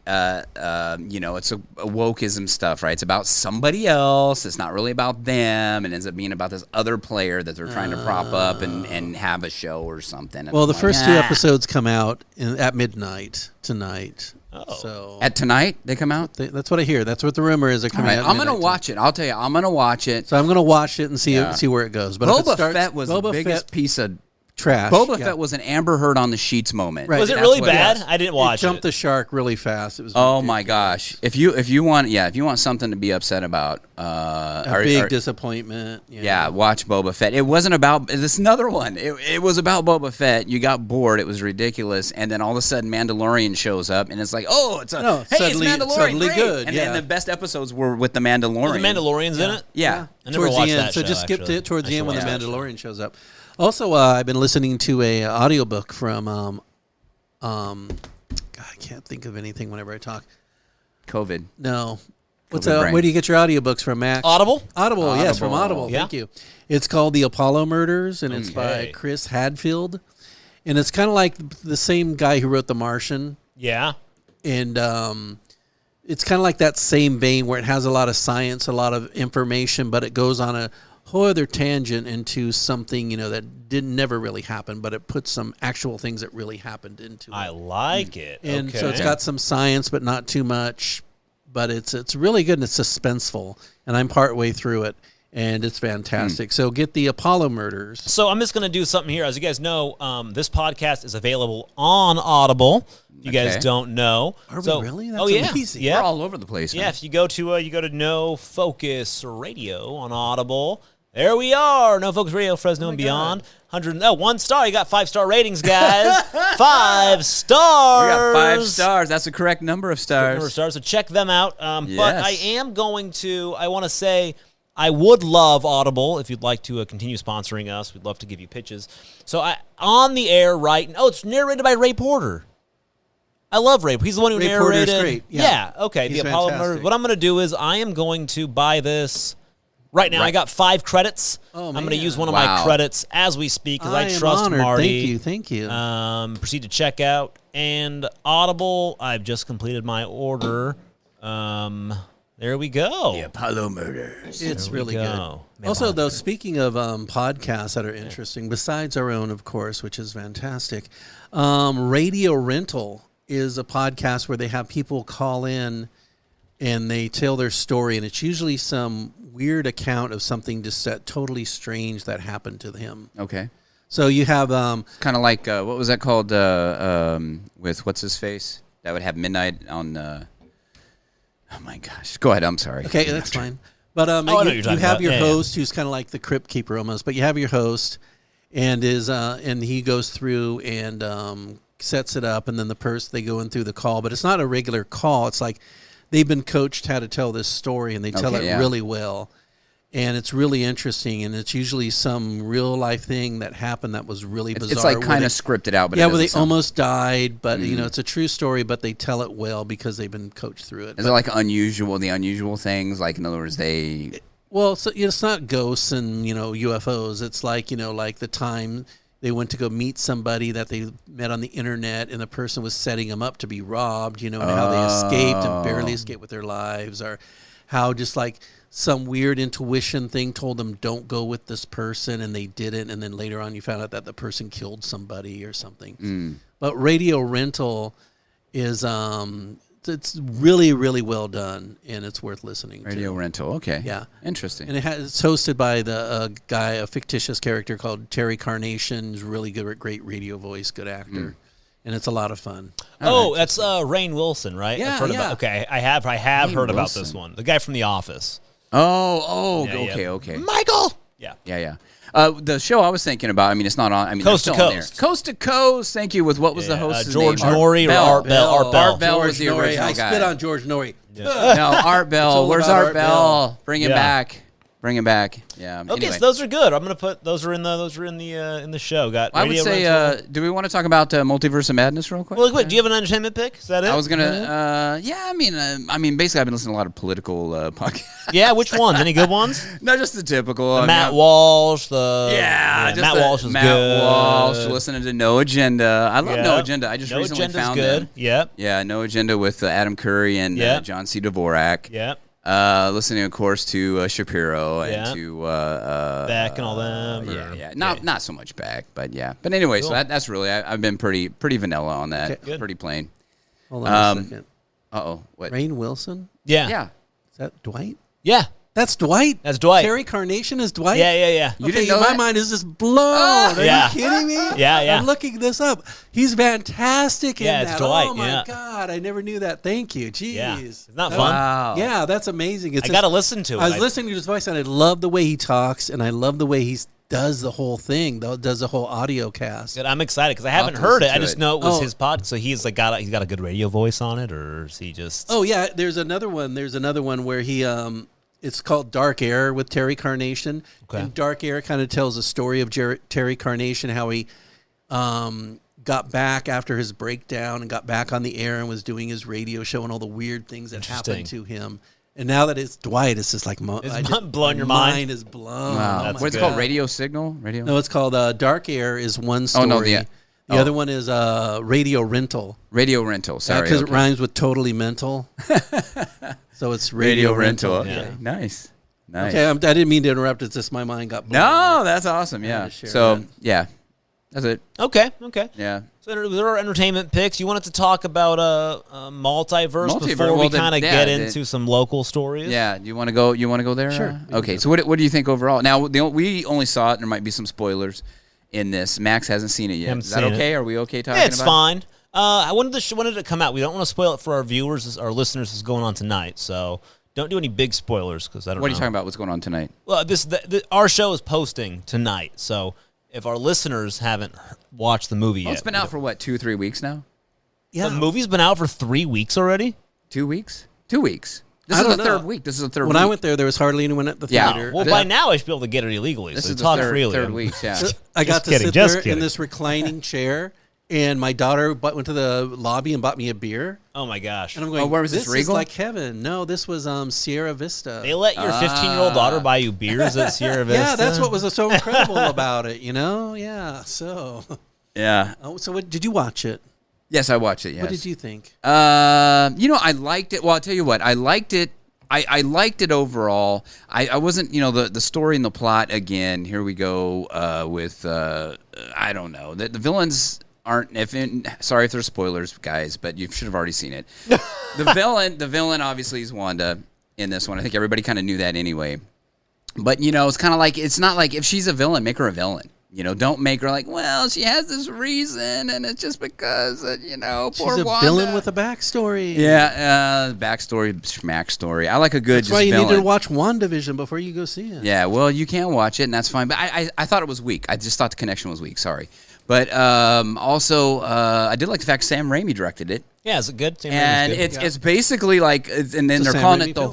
a wokeism stuff, right? It's about somebody else. It's not really about them, and ends up being about this other player that they're trying to prop up and have a show or something. And Well, I'm the like, first two episodes come out at midnight tonight. Oh. So at tonight they come out. that's what I hear. That's what the rumor is. They're All coming right, out. I'm gonna watch it. I'll tell you, I'm gonna watch it. So I'm gonna watch it and see where it goes. But if it Boba starts, Fett was the biggest piece of trash. Boba Yeah. Fett was an Amber Heard on the sheets moment. Right. Was it That's really what bad? was. I didn't watch Jumped it. the shark really fast. It was. Oh my ridiculous. gosh! If you want something to be upset about, A big disappointment. yeah, watch Boba Fett. It wasn't about this. Is another one. It was about Boba Fett. You got bored. It was ridiculous, and then all of a sudden, Mandalorian shows up, and it's like, oh, it's suddenly Mandalorian, great. good. And Yeah. then the best episodes were with the Mandalorian. The Mandalorian's in it? Yeah. I never Towards watched the end. that So show, just skip to actually. it towards I the should end when the watch that. Mandalorian shows up. Also, I've been listening to a audiobook from God, I can't think of anything whenever I talk. COVID. No. What's COVID that? brain. Where do you get your audiobooks from, Max? Audible? Audible, yes, from Audible. Audible. Yeah. Thank you. It's called The Apollo Murders, and it's by Okay. Chris Hadfield. And it's kind of like the same guy who wrote The Martian. Yeah. And it's kind of like that same vein where it has a lot of science, a lot of information, but it goes on a whole other tangent into something, that never really happen, but it puts some actual things that really happened into it. I like it. And okay. so it's got some science, but not too much. But it's really good and it's suspenseful. And I'm partway through it, and it's fantastic. So get The Apollo Murders. So I'm just going to do something here. As you guys know, this podcast is available on Audible. If you guys Okay. don't know. Are we So- really? That's oh, yeah. amazing. Yeah. We're all over the place. Yeah, man. if you go to No Focus Radio on Audible, there we are. No Focus Radio, Fresno and beyond. 1 star. You got 5-star ratings, guys. 5 stars. We got 5 stars. That's the correct number of stars. Number of stars. So check them out. But Yes. I am going to. I want to say. I would love Audible if you'd like to continue sponsoring us. We'd love to give you pitches. So on the air right. Oh, it's narrated by Ray Porter. I love Ray. He's the one who Ray narrated. Porter's great. Yeah. Okay. He's the Apollo fantastic. Murders. What I'm going to do is I am going to buy this right now. I got 5 credits. Oh, I'm going to man. use one of my Wow. credits as we speak because I am trust honored. Marty. Thank you. Proceed to check out. And Audible, I've just completed my order. There we go. Apollo Murders. It's There we really good. go. Man, Also, wow. though, speaking of podcasts that are interesting, besides our own, of course, which is fantastic, Radio Rental is a podcast where they have people call in and they tell their story, and it's usually some weird account of something just totally strange that happened to him. Okay. So you have Kind of like what was that called with what's his face that would have midnight on. Oh my gosh! Go ahead. I'm sorry. okay, that's fine. But I know what you're you talking have about. your Yeah, yeah. host who's kind of like the crypt keeper almost, but you have your host and he goes through and sets it up, and then they go in through the call, but it's not a regular call. It's like they've been coached how to tell this story, and they tell Okay, it yeah. really well. And it's really interesting, and it's usually some real life thing that happened that was really bizarre. It's like kind of scripted out, but yeah, where they almost died, but it's a true story, but they tell it well because they've been coached through it. Is it like the unusual things? Like, in other words, Well, so, it's not ghosts and UFOs. It's like like the time they went to go meet somebody that they met on the internet, and the person was setting them up to be robbed. And how they escaped and barely escaped with their lives, or how just like some weird intuition thing told them don't go with this person, and they didn't, and then later on you found out that the person killed somebody or something. But Radio Rental is it's really, really well done, and it's worth listening to. Radio Rental, okay. Yeah. Interesting. And it's hosted by the guy, a fictitious character called Terry Carnation. He's really good, great radio voice, good actor. And it's a lot of fun. That's Rainn Wilson, right? Yeah, I've heard about, okay, I have heard about this one. The guy from The Office. Okay. Michael! Yeah. The show I was thinking about, it's not on. Coast to Coast. Coast to Coast, thank you. With what was the host's George name? Norrie or Art Bell? Art Bell was the original I guy. spit on George Norrie. No, Art Bell. Where's Art Bell? Bring him back. Bring him back. Yeah. Okay, anyway. so those are good. I'm gonna put those are in the show. Got. I would say, do we want to talk about Multiverse of Madness real quick? Well, quick. Do you have an entertainment pick? Is that it? I was gonna. Basically, I've been listening to a lot of political podcasts. Yeah, which ones? Any good ones? Not just the typical. Matt Walsh. Just Matt Walsh is Matt good. Walsh. Listening to No Agenda. I love No Agenda. I just No recently Agenda's found good. them. Yep. Yeah, No Agenda with Adam Curry and John C. Dvorak. Yep. Listening, of course, to Shapiro and to Beck and all them. Yeah. Not so much Beck, but yeah. But anyway, cool. So that's really I've been pretty vanilla on that. Okay. Pretty plain. Hold on a second. What? Rainn Wilson? Yeah. Is that Dwight? Yeah. That's Dwight? That's Dwight. Terry Carnation is Dwight? Yeah. You didn't know my mind is just blown. Are you kidding me? Yeah. I'm looking this up. He's fantastic in that. It's Dwight. Oh, my God. I never knew that. Thank you. Jeez. Yeah. Isn't that fun? Wow. Yeah, that's amazing. I got to listen to it. I was listening to his voice, and I love the way he talks, and I love the way he does the whole thing, does the whole audio cast. Good. I'm excited because I haven't heard it. I just know it was his pod. So he's got a good radio voice on it, or is he just? Oh yeah, there's another one. There's another one where he it's called Dark Air with Terry Carnation. Okay. And Dark Air kind of tells the story of Terry Carnation, how he got back after his breakdown and got back on the air and was doing his radio show and all the weird things that happened to him. And now that it's Dwight, it's just like it's blowing your mind. Mind is blown. Wow. What's it called? Radio Signal? Radio? No, it's called Dark Air is one story. Oh, no, the other one is Radio Rental. Radio Rental, sorry. Because it rhymes with totally mental. So it's Radio Rental. Okay. Yeah. Nice. Okay, I didn't mean to interrupt. It's just my mind got blown. No, that's awesome. Yeah. So, that's it. Okay. Yeah. So there are entertainment picks. You wanted to talk about multiverse before we kind of get into some local stories. Yeah. You want to go there? Sure. Okay. So what do you think overall? Now we only saw it. There might be some spoilers in this. Max hasn't seen it yet. Is that okay? Are we okay talking about it? It's fine. I wanted to come out. We don't want to spoil it for our viewers, our listeners. Is going on tonight, so don't do any big spoilers because I don't know. What are you talking about? What's going on tonight? Well, our show is posting tonight, so if our listeners haven't watched the movie yet. It's been out for what, 2 or 3 weeks now? Yeah. The movie's been out for 3 weeks already? 2 weeks? 2 weeks. This is the third week. When I went there was hardly anyone at the theater. Well, by now I should be able to get it illegally. This so is talk the freely. third week, yeah. I got to sit there in this reclining chair, and my daughter went to the lobby and bought me a beer. Oh, my gosh. And I'm going, where was this, Regal? Regal? Is like heaven. No, this was Sierra Vista. They let your 15-year-old daughter buy you beers at Sierra Vista? Yeah, that's what was so incredible about it, Yeah, so. Yeah. So did you watch it? Yes, I watched it, yes. What did you think? I liked it. Well, I'll tell you what. I liked it. I liked it overall. I wasn't, the story and the plot, again, here we go with, I don't know. The villains aren't, sorry if there's spoilers, guys, but you should have already seen it. The villain obviously is Wanda in this one. I think everybody kind of knew that anyway. But, it's kind of like, it's not like if she's a villain, make her a villain. Don't make her like, well, she has this reason, and it's just because, poor Wanda. She's a villain with a backstory. Yeah, backstory, schmack story. I like a good. That's why you villain. need to watch WandaVision before you go see it. Yeah, well, you can watch it, and that's fine. But I thought it was weak. I just thought the connection was weak. Sorry, But also, I did like the fact Sam Raimi directed it. Yeah, is it good? And it's basically like, and then they're calling it the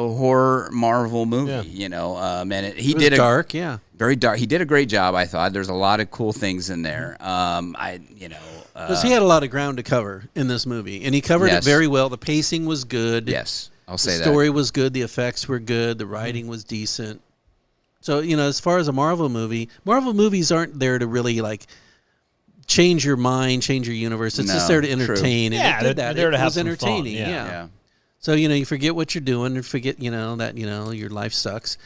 horror Marvel movie. You know, and he did dark, yeah, very dark. He did a great job, I thought. There's a lot of cool things in there. Because he had a lot of ground to cover in this movie, and he covered it very well. The pacing was good. Yes, I'll say that. The story was good. The effects were good. The writing was decent. So, you know, as far as a Marvel movies aren't there to really, like, change your mind, change your universe. It's just there to entertain. And it did that. There it to have was some entertaining. Fun. Yeah. So, you know, you forget what you're doing and forget, you know, that, you know, your life sucks.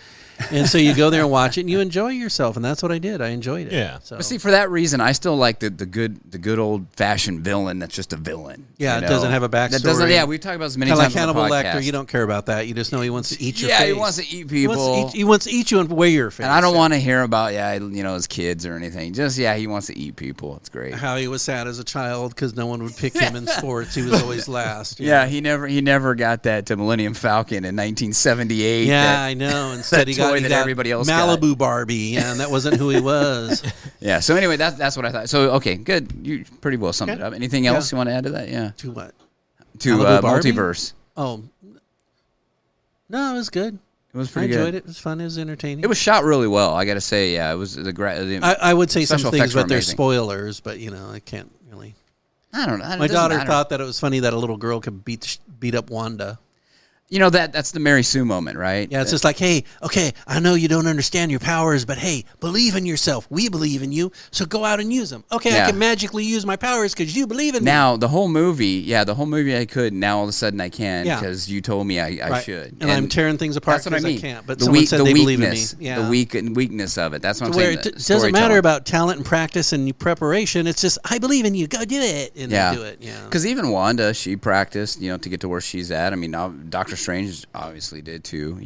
And so you go there and watch it, and you enjoy yourself, and that's what I did. I enjoyed it. Yeah. So. But see, for that reason, I still like the good old fashioned villain that's just a villain. Yeah, it doesn't have a backstory. That doesn't. Yeah, we've talked about this many times. Like Hannibal on the Lecter, podcast. you don't care about that. You just know he wants to eat your face. Yeah, he wants to eat people. He wants to eat you and wear your face. And I don't want to hear about his kids or anything. Just he wants to eat people. It's great. How he was sad as a child because no one would pick him in sports. He was always last. Yeah, he never got that Millennium Falcon in 1978. Yeah, I know. Instead, he got everybody else Malibu got. Barbie, and that wasn't who he was. Yeah. So anyway, that's what I thought. So okay, good. You pretty well summed it up. Anything else you want to add to that? Yeah. To what? To multiverse. Oh. No, it was good. It was pretty good. I enjoyed good. it. It was fun. It was entertaining. It was shot really well. I got to say, yeah, it was I would say some things, but they're amazing. Spoilers. But you know, I can't really. I don't know. My daughter thought that it was funny that a little girl could beat up Wanda. You know, that's the Mary Sue moment, right? Yeah, it's just like, hey, okay, I know you don't understand your powers, but hey, believe in yourself. We believe in you, so go out and use them. Okay, I can magically use my powers because you believe in me. Now, the whole movie I could. Now, all of a sudden, I can because you told me I should. And I'm tearing things apart because I can't. But someone said the they weakness, believe in me. Yeah. The weakness of it. That's what I'm saying. It doesn't matter about talent and practice and preparation. It's just, I believe in you. Go do it. And do it. Yeah. Because even Wanda, she practiced, to get to where she's at. I mean, now Doctor Strange obviously did too.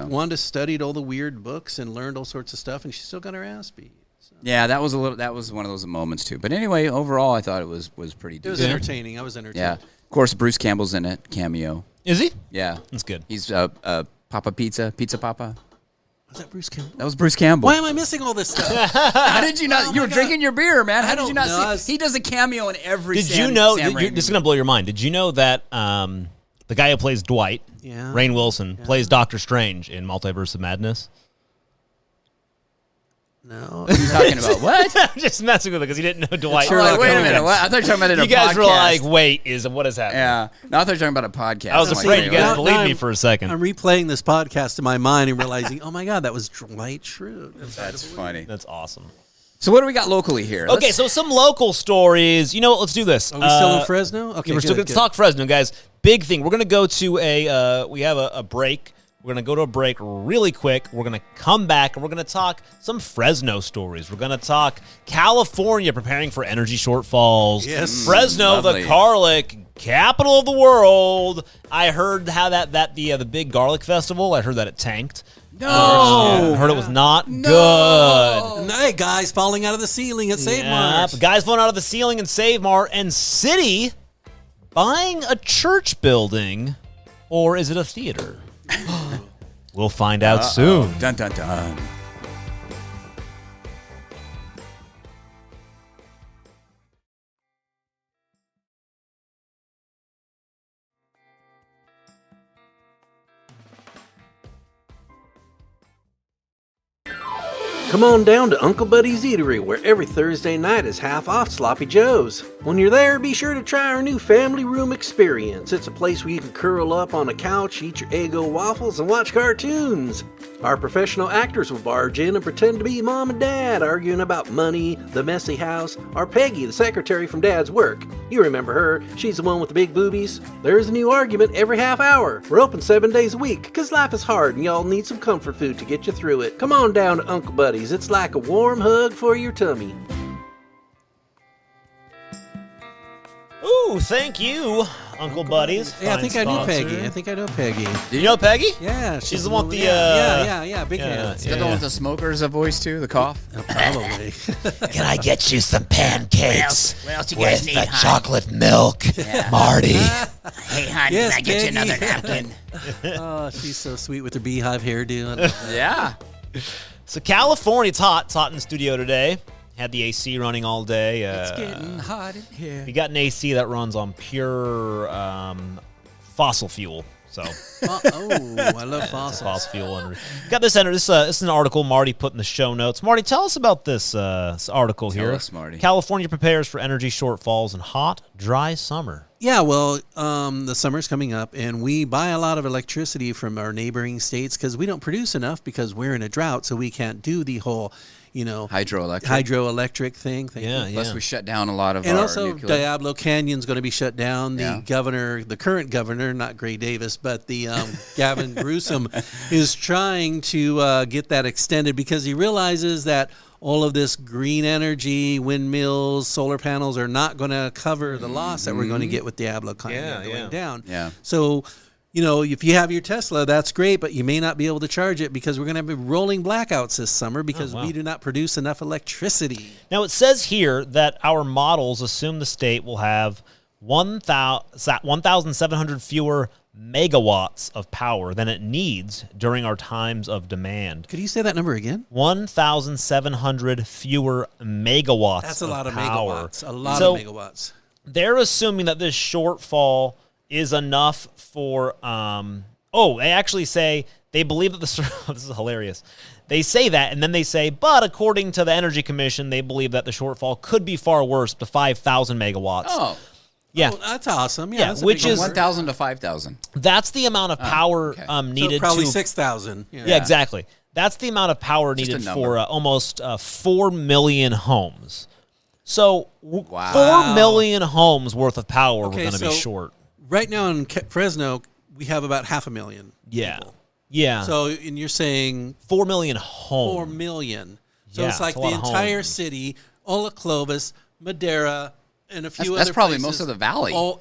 Wanda studied all the weird books and learned all sorts of stuff, and she still got her ass beat. So. Yeah, that was one of those moments too. But anyway, overall, I thought it was pretty decent. It was entertaining. I was entertained. Yeah, of course, Bruce Campbell's in it, cameo. Is he? Yeah, that's good. He's Papa Pizza Papa. Was that Bruce Campbell? That was Bruce Campbell. Why am I missing all this stuff? How did you not? You were drinking your beer, man. How did you not see? He does a cameo in every. Did you know? This is gonna blow your mind. Did you know that the guy who plays Dwight, Rainn Wilson, plays Doctor Strange in Multiverse of Madness? No. What are you talking about? What? I'm just messing with it because he didn't know Dwight. Wait a minute. What? I thought you were talking about it in a podcast. You guys were like, wait, what is happening? Yeah. No, I thought you were talking about a podcast. I was afraid you guys believed me for a second. I'm replaying this podcast in my mind and realizing, oh my God, that was Dwight Schrute. That's funny. That's awesome. So what do we got locally here? Okay, so some local stories. You know what? Let's do this. Are we still in Fresno? Okay, we're still going to talk Fresno, guys. Big thing. We're going to go to we have a break. We're going to go to a break really quick. We're going to come back, and we're going to talk some Fresno stories. We're going to talk California preparing for energy shortfalls. Yes. Fresno, lovely. the garlic capital of the world. I heard how the big garlic festival, I heard that it tanked. No. I heard it was not good. Hey, guys falling out of the ceiling at Save Mart. Guys falling out of the ceiling in Save Mart, and City buying a church building, or is it a theater? We'll find out soon. Dun dun dun. Come on down to Uncle Buddy's Eatery, where every Thursday night is half off Sloppy Joe's. When you're there, be sure to try our new family room experience. It's a place where you can curl up on a couch, eat your Eggo waffles, and watch cartoons. Our professional actors will barge in and pretend to be Mom and Dad, arguing about money, the messy house, or Peggy, the secretary from Dad's work. You remember her, she's the one with the big boobies. There's a new argument every half hour. We're open 7 days a week, because life is hard and y'all need some comfort food to get you through it. Come on down to Uncle Buddy's. It's like a warm hug for your tummy. Ooh, thank you, Uncle Buddies. Yeah, I think I knew Peggy. Do you know Peggy? Yeah, she's the one with the big hands. Is that the one with the smokers' voice too? The cough? Probably. Can I get you some pancakes What else you guys with need, the hon? chocolate milk, Marty? Hey, hon, Yes, can I get you Peggy. another napkin? Oh, she's so sweet with her beehive hairdo. Yeah. So California, it's hot in the studio today. Had the AC running all day. It's getting hot in here. We got an AC that runs on pure fossil fuel. So I love fossils. fossil fuel energy. Got this. This is an article Marty put in the show notes. Marty, tell us about this article here. Tell us, Marty. California prepares for energy shortfalls in hot, dry summer. Yeah, well, the summer's coming up, and we buy a lot of electricity from our neighboring states because we don't produce enough because we're in a drought, so we can't do the whole, hydroelectric thing. Plus, we shut down a lot of and our also, nuclear. Diablo Canyon's going to be shut down. The current governor, not Gray Davis, but the Gavin Newsom, is trying to get that extended because he realizes that all of this green energy, windmills, solar panels are not going to cover the loss that we're going to get with Diablo Canyon going down. Yeah. So, if you have your Tesla, that's great, but you may not be able to charge it because we're going to have rolling blackouts this summer because we do not produce enough electricity. Now, it says here that our models assume the state will have 1,700 fewer megawatts of power than it needs during our times of demand. Could you say that number again? 1,700 fewer megawatts. That's a lot of power. megawatts. A lot of megawatts. They're assuming that this shortfall is enough for. They actually say they believe that this is hilarious. They say that, and then they say, but according to the Energy Commission, they believe that the shortfall could be far worse, to 5,000 megawatts. Oh. Yeah, that's awesome. Yeah, that's which is 1,000 to 5,000. That's the amount of power needed. So probably to 6,000. Yeah, exactly. That's the amount of power needed for almost 4 million homes. So 4 million homes worth of power we're going to be short. Right now in Fresno, we have about 500,000. Yeah. People. Yeah. So, and you're saying 4 million homes. 4 million. So Yeah, it's like it's a lot the of entire homes. city, all of Clovis, Madera, and a few other That's probably places. most of the valley. All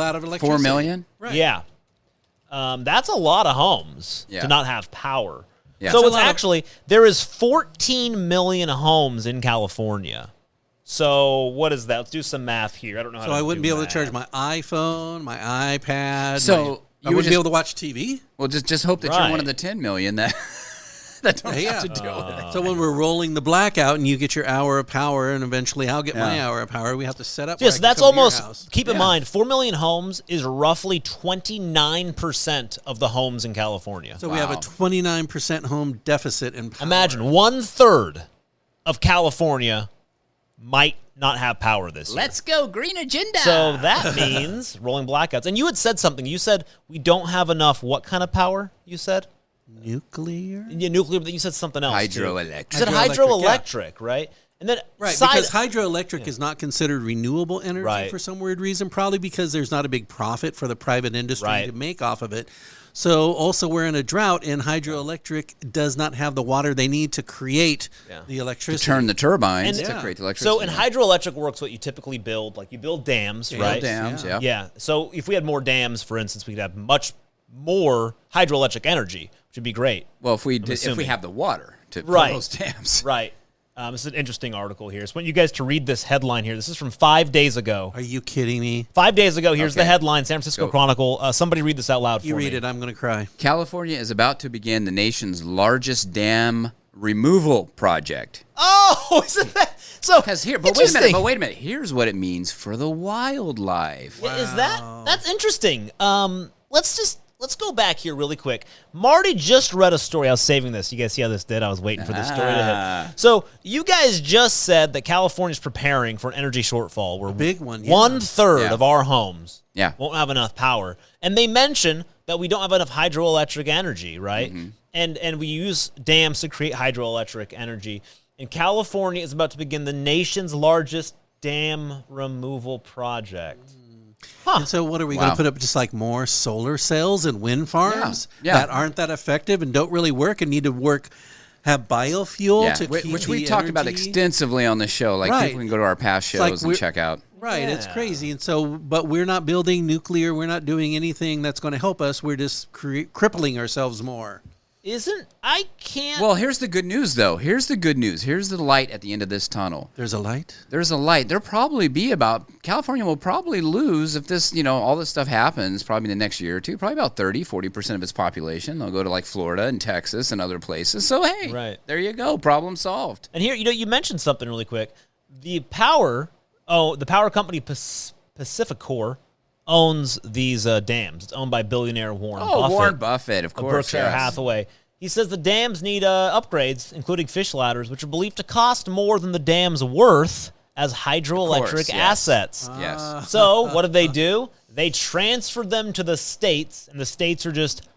out of electricity. 4 million? Right. Yeah. That's a lot of homes to not have power. Yeah. So It's a it's lot of- actually, there is 14 million homes in California. So what is that? Let's do some math here. I don't know how So to I wouldn't do be able math. to charge my iPhone, my iPad. So I you wouldn't would be able to watch TV. Well, just hope that you're one of the 10 million that don't have to deal with it. So when we're rolling the blackout and you get your hour of power, and eventually I'll get my hour of power, we have to set up. Yes, that's come to your house. almost, keep in mind, 4 million homes is roughly 29% of the homes in California. So we have a 29% home deficit in power. Imagine 1/3 of California might not have power this year. Let's go, green agenda. So that means rolling blackouts. And you had said something. You said we don't have enough what kind of power, you said? Nuclear? Yeah, nuclear, but then you said something else. Hydroelectric. You said hydroelectric, right? And then Because hydroelectric is not considered renewable energy for some weird reason, probably because there's not a big profit for the private industry to make off of it. So also we're in a drought, and hydroelectric does not have the water they need to create the electricity. To turn the turbines to create the electricity. So in hydroelectric works what you typically build, like you build dams, right? Dams, Yeah. So if we had more dams, for instance, we could have much more hydroelectric energy, which would be great. Well, if we have the water to fill those dams. Right. This is an interesting article here. So I want you guys to read this headline here. This is from 5 days ago. Are you kidding me? 5 days ago. Here's the headline, San Francisco Chronicle. Somebody read this out loud for me. You read it. I'm going to cry. California is about to begin the nation's largest dam removal project. Oh, isn't that so? But wait a minute. Here's what it means for the wildlife. Is that's interesting? Let's go back here really quick. Marty just read a story. I was saving this. You guys see how this did? I was waiting for this story to hit. So you guys just said that California's preparing for an energy shortfall. We're big one. 1/3 of our homes won't have enough power. And they mention that we don't have enough hydroelectric energy, right? And we use dams to create hydroelectric energy. And California is about to begin the nation's largest dam removal project. And so what are we going to put up, just like more solar cells and wind farms that aren't that effective and don't really work and need to have biofuel to keep which the we talked about energy? extensively on the show. Like people can go to our past shows and check out. Right, it's crazy. And so, but we're not building nuclear. We're not doing anything that's going to help us. We're just crippling ourselves more. I can't. Well, here's the good news, though. Here's the good news. Here's the light at the end of this tunnel. There's a light? There's a light. California will probably lose if this, all this stuff happens probably in the next year or two, probably about 40% of its population. They'll go to like Florida and Texas and other places. So, hey, There you go. Problem solved. And here, you mentioned something really quick. The power company Pacificor owns these dams. It's owned by billionaire Warren Buffett. Warren Buffett, of course. Berkshire Hathaway. He says the dams need upgrades, including fish ladders, which are believed to cost more than the dam's worth as hydroelectric assets. Yes. So what do? They transfer them to the states, and the states are just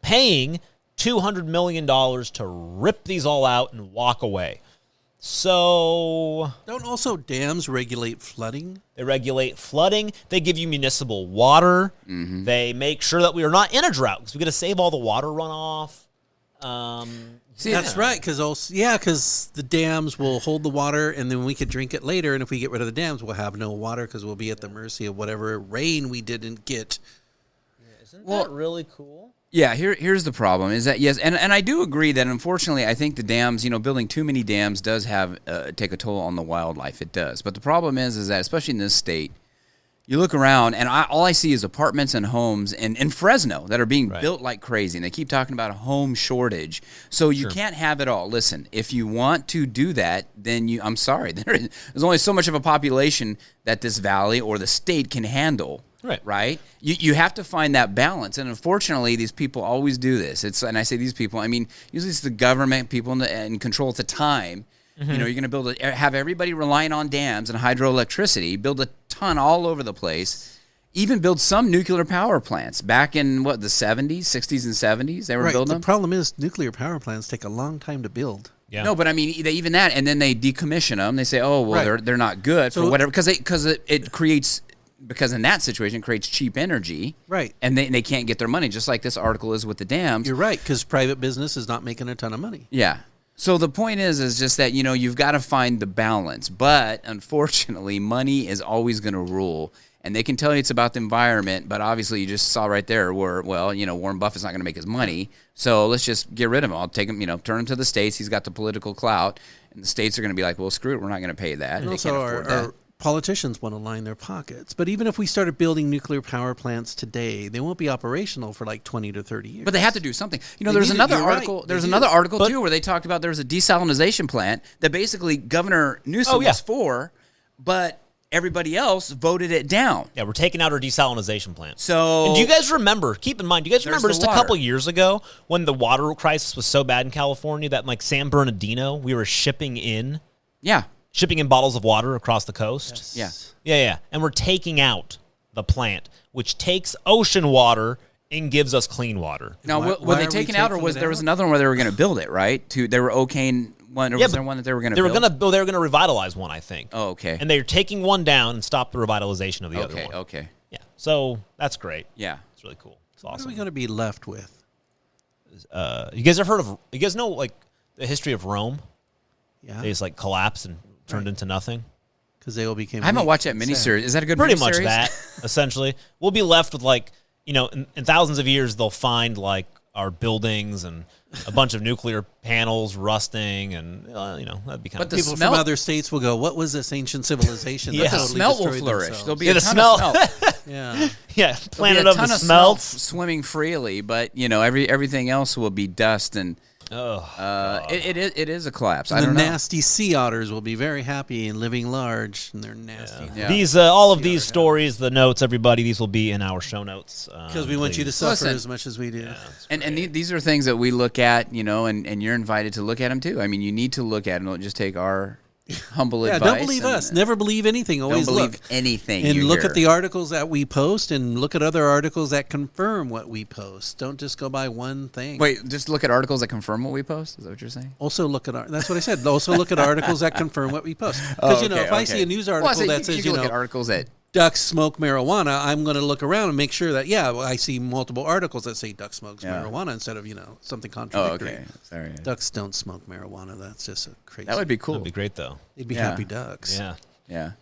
paying $200 million to rip these all out and walk away. So... Don't also dams regulate flooding? They regulate flooding. They give you municipal water. Mm-hmm. They make sure that we are not in a drought because we got to save all the water runoff. That's right, because the dams will hold the water, and then we could drink it later, and if we get rid of the dams, we'll have no water because we'll be at the mercy of whatever rain we didn't get. Isn't that really cool? Yeah, here's the problem is that, yes, and I do agree that unfortunately I think the dams, building too many dams does have take a toll on the wildlife. It does. But the problem is that, especially in this state, you look around and all I see is apartments and homes in Fresno that are being built like crazy. And they keep talking about a home shortage. So you can't have it all. Listen, if you want to do that, then I'm sorry. There's only so much of a population that this valley or the state can handle. Right? You have to find that balance. And unfortunately, these people always do this. And I say these people, I mean, usually it's the government, people in control at the time. Mm-hmm. You're going to have everybody relying on dams and hydroelectricity, build a ton all over the place, even build some nuclear power plants. Back in, the 70s, 60s, and 70s, they were building them? The problem is nuclear power plants take a long time to build. Yeah. No, but I mean, even that, and then they decommission them. They say, they're not good for whatever, because it creates... Because in that situation, it creates cheap energy. Right. And they can't get their money, just like this article is with the dams. You're right, because private business is not making a ton of money. Yeah. So the point is just that, you've got to find the balance. But unfortunately, money is always going to rule. And they can tell you it's about the environment, but obviously you just saw right there where, Warren Buffett's not going to make his money. So let's just get rid of him. I'll take him, turn him to the states. He's got the political clout. And the states are going to be like, well, screw it. We're not going to pay that. And they also can't afford that. Politicians want to line their pockets. But even if we started building nuclear power plants today, they won't be operational for like 20 to 30 years. But they have to do something. There's another article. There's another article too where they talked about there was a desalination plant that basically Governor Newsom was for, but everybody else voted it down. Yeah, we're taking out our desalination plant. So, and do you guys remember? Keep in mind, do you guys remember just a couple years ago when the water crisis was so bad in California that like San Bernardino, we were shipping in bottles of water across the coast? Yes. Yeah. And we're taking out the plant, which takes ocean water and gives us clean water. Now, were they taken out, or was there was another one where they were going to build it, right? They were okaying one, or was there one that they were going to build? They were going to revitalize one, I think. Oh, okay. And they're taking one down and stop the revitalization of the other one. Okay. Yeah. So that's great. Yeah. It's really cool. It's What awesome. are we going to be left with? You guys know like the history of Rome? Yeah. They just like collapsed and turned into nothing. Because they all became. I haven't watched that miniseries. Is that a good Pretty miniseries? much that, essentially. We'll be left with like, in thousands of years, they'll find like our buildings and a bunch of nuclear panels rusting, and that'd be kind of. But people from other states will go, "What was this ancient civilization?" Yeah. that The totally smelt will destroyed flourish. themselves? There'll be a ton of smelt. Yeah. Yeah, planet There'll of be a the ton smelts. swimming freely, but everything else will be dust and. It is a collapse. I The don't know. nasty sea otters will be very happy and living large, and they're nasty. Yeah. These all of these stories, the notes, everybody, these will be in our show notes. Because we want you to suffer Listen, as much as we do. And these are things that we look at, and you're invited to look at them too. I mean, you need to look at them. Don't just take our humble advice. Don't believe us. Never believe anything. Always don't believe look. anything. And you look hear. at the articles that we post, and look at other articles that confirm what we post. Don't just go by one thing. Wait, just look at articles that confirm what we post? Is that what you're saying? Also look at that's what I said. Also look at articles that confirm what we post. Because if I see a news article that says you look at articles that ducks smoke marijuana, I'm going to look around and make sure that I see multiple articles that say duck smokes marijuana instead of something contradictory. Oh, okay. Sorry. Ducks don't smoke marijuana. That's just a crazy. That would be cool. That'd be great, though. They'd be happy ducks. Yeah. Yeah.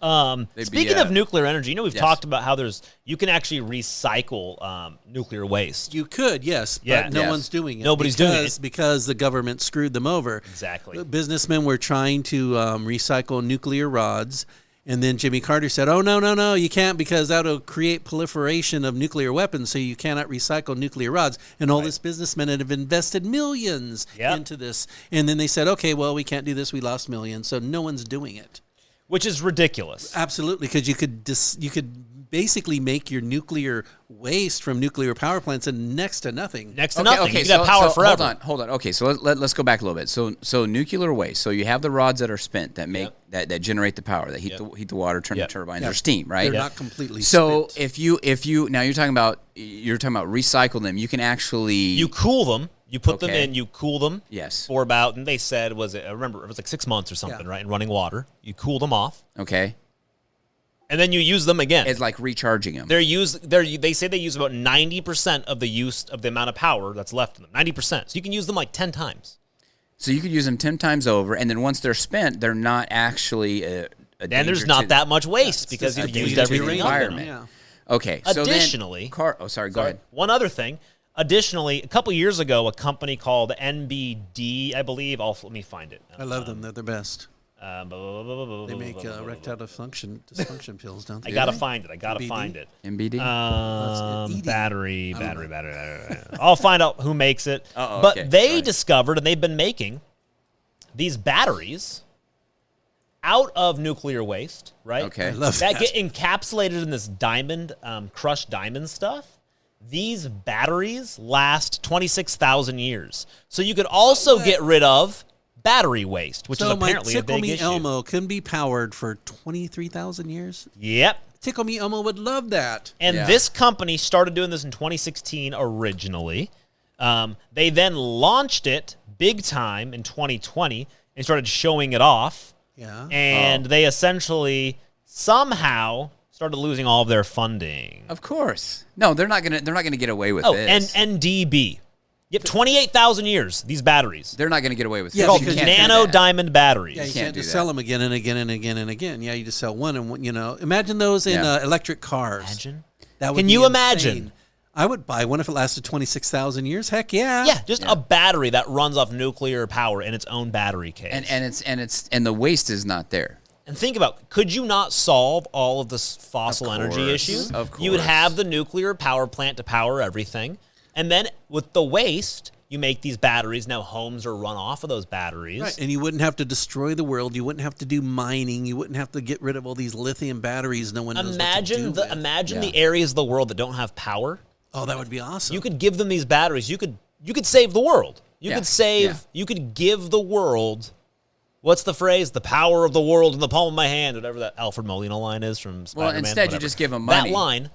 Speaking of nuclear energy, we've talked about how you can actually recycle nuclear waste. You could, yes, but no one's doing it. Nobody's doing it. Because the government screwed them over. Exactly. The businessmen were trying to recycle nuclear rods, and then Jimmy Carter said, oh, no, you can't because that will create proliferation of nuclear weapons, so you cannot recycle nuclear rods. And all these businessmen have invested millions into this. And then they said, okay, well, we can't do this. We lost millions, so no one's doing it. Which is ridiculous. Absolutely, because you could basically make your nuclear waste from nuclear power plants and next to nothing. Next to nothing. You got power forever. Hold on. Okay, so let's go back a little bit. So nuclear waste. So you have the rods that are spent that make that generate the power, that heat the water, turn the turbines, or steam, right? They're not completely so spent. if you now you're talking about recycle them, you can actually cool them. You put them in, you cool them. Yes. For about, and they said, I remember it was like 6 months or something, right? In running water. You cool them off. Okay. And then you use them again. It's like recharging them. They say they use about 90% of the amount of power that's left in them. 90%. So you can use them like 10 times. So you could use them 10 times over, and then once they're spent, they're not actually a then there's not that much waste because you've used everything on them. Yeah. Okay. So additionally, go ahead. One other thing. Additionally, a couple years ago, a company called NBD, I believe. Let me find it. I love them. They're the best. They make erectile dysfunction pills, don't they? I gotta find it. MBD? Battery. I'll find out who makes it. But they discovered, and they've been making these batteries out of nuclear waste, right? Okay. I love that get encapsulated in this diamond, crushed diamond stuff. These batteries last 26,000 years. So you could also get rid of battery waste, which is apparently a big issue. Tickle Me Elmo can be powered for 23,000 years? Yep. Tickle Me Elmo would love that. And this company started doing this in 2016 originally. They then launched it big time in 2020 and started showing it off. Yeah. And they essentially somehow started losing all of their funding. Of course. No, they're not gonna get away with this. And NDB. Yep, 28,000 years, these batteries. They're not going to get away with Yeah, this. Called nano diamond batteries. Yeah, you can't can't do just that. sell them again and again and again and again. Yeah, you just sell one and one, Imagine those in electric cars. Imagine. That would Can be you insane. imagine? I would buy one if it lasted 26,000 years. Heck yeah. Yeah, just a battery that runs off nuclear power in its own battery case. And the waste is not there. And think about, could you not solve all of the fossil energy issues? Of course. You would have the nuclear power plant to power everything. And then with the waste, you make these batteries. Now homes are run off of those batteries. Right, and you wouldn't have to destroy the world. You wouldn't have to do mining. You wouldn't have to get rid of all these lithium batteries. No one knows what to do with. Imagine the areas of the world that don't have power. Oh, that would be awesome. You could give them these batteries. You could save the world. You could give the world, what's the phrase? The power of the world in the palm of my hand, whatever that Alfred Molina line is from Spider-Man. Well, instead you just give them money. That line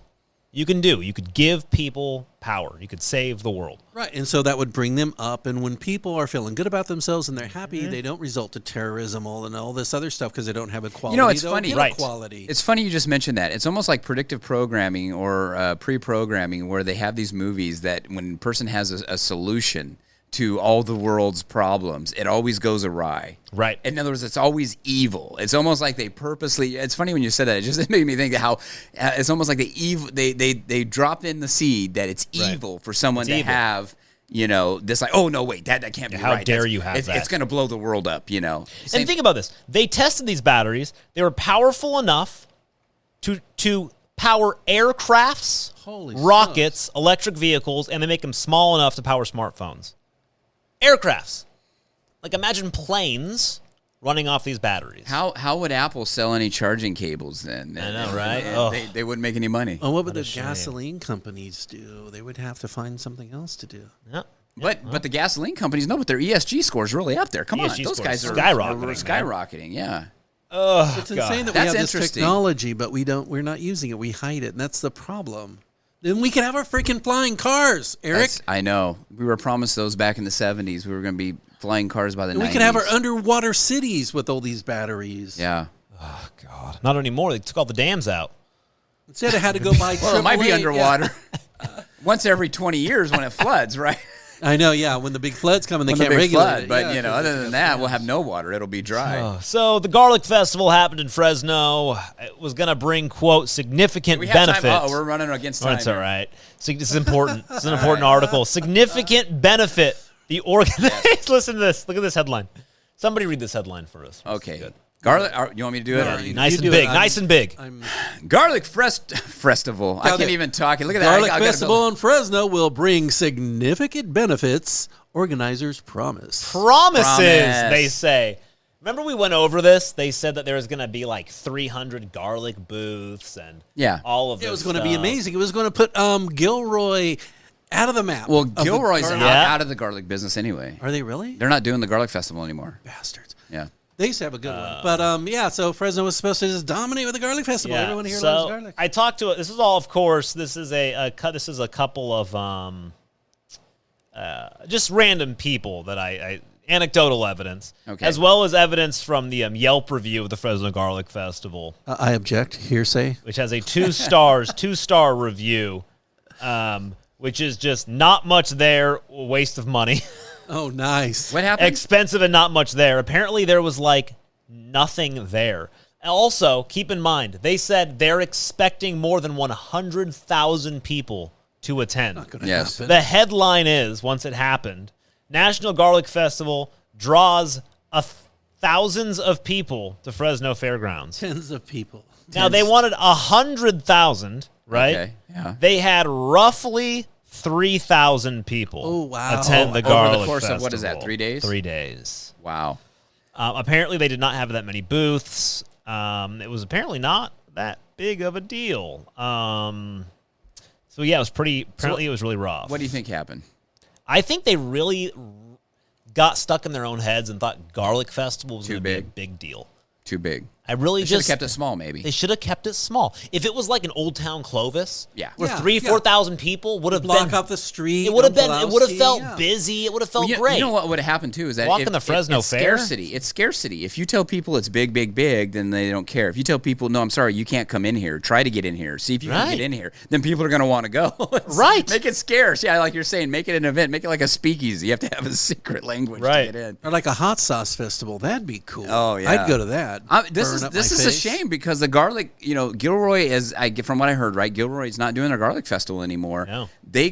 you can do. You could give people power. You could save the world. Right, and so that would bring them up. And when people are feeling good about themselves and they're happy, they don't result to terrorism and all this other stuff because they don't have equality. It's funny. Right. Equality. It's funny you just mentioned that. It's almost like predictive programming or pre-programming where they have these movies that when a person has a solution to all the world's problems, it always goes awry. Right. In other words, it's always evil. It's almost like they purposely. It's funny when you said that. It made me think how it's almost like they drop in the seed that it's evil for someone to have. This like, oh no, wait, that can't be how right. dare you have that? It's going to blow the world up. And think about this. They tested these batteries. They were powerful enough to power aircrafts, rockets, electric vehicles, and they make them small enough to power smartphones. Aircrafts. Like imagine planes running off these batteries. How would Apple sell any charging cables then? I know, right? They wouldn't make any money. Oh, what would the gasoline companies do? They would have to find something else to do. Yeah. But the gasoline companies but their ESG score is really up there. Come on, those guys are skyrocketing. Yeah. It's insane that we have this technology, but we're not using it. We hide it, and that's the problem. Then we can have our freaking flying cars, Eric. I know. We were promised those back in the 70s. We were going to be flying cars by the 90s. We can have our underwater cities with all these batteries. Yeah. Oh, God. Not anymore. They took all the dams out. Instead, I had to go buy Well, it might be underwater once every 20 years when it floods, right? I know, yeah. When the big flood's coming, they When the can't big regulate flood, it. but Yeah, you know, 'cause other they than got that, gas. we'll have no water. It'll be dry. So the Garlic Festival happened in Fresno. It was going to bring, quote, significant We have time. benefit. Oh, we're running against Oh, time. that's all here. right. So this is important. It's an important article. Significant benefit. The organized. Listen to this. Look at this headline. Somebody read this headline for us. Okay. Good. Garlic. You want me to do it? No, Or you- Nice You and do big. it. Nice and big. Garlic Festival. I can't even talk. Look at that. Garlic I gotta Festival in Fresno will bring significant benefits. Organizers promise. Promises, Promise. they say. Remember we went over this? They said that there was going to be like 300 garlic booths and Yeah. all of this It was going to be stuff. amazing. It was going to put Gilroy out of the map. Well, of the Gilroy's garlic- out of the garlic business anyway. Are they really? They're not doing the garlic festival anymore. Bastards. Yeah. They used to have a good one. But, yeah, so Fresno was supposed to just dominate with the garlic festival. Yeah. Everyone here so loves garlic. I talked to it. This is all, of course. This is a couple of just random people that I anecdotal evidence, Okay. as well as evidence from the Yelp review of the Fresno Garlic Festival, I object. Hearsay. which has a 2-star review, which is just not much there, waste of money, Oh, nice. What happened? expensive and not much there. Apparently there was like nothing there. Also, keep in mind, they said they're expecting more than 100,000 people to attend. Yes. The headline is, once it happened, National Garlic Festival draws thousands of people to Fresno Fairgrounds. Tens of people. Now, they wanted 100,000, right? Okay, yeah. They had roughly 3,000 people Oh, wow. attend the Over the Garlic course of, Festival. what is that, 3 days? 3 days. Wow. Apparently, they did not have that many booths. It was apparently not that big of a deal. So, yeah, it was apparently it was really rough. What do you think happened? I think they really got stuck in their own heads and thought Garlic Festival was Too going to be a big. big deal. Too big. I really They should have just kept it small, maybe. They should have kept it small. If it was like an Old Town Clovis, Yeah. where Yeah, 4,000 people would have Block been. off the street. It would have been. It would have Pulaski, felt yeah. busy. It would have felt Well, great. You know what would have happened too is that Walking the Fresno it's Fair? scarcity. It's scarcity. If you tell people it's big, big, big, then they don't care. If you tell people, no, I'm sorry, you can't come in here. Try to get in here. See if you can Right. get in here. Then people are going to want to go. Right. Make it scarce. Yeah, like you're saying, make it an event. Make it like a speakeasy. You have to have a secret language Right. to get in. Or like a hot sauce festival. That'd be cool. Oh, yeah. I'd go to that. This Burn up is my a face. shame because the garlic, Gilroy is from what I heard, right? Gilroy's not doing their garlic festival anymore. No.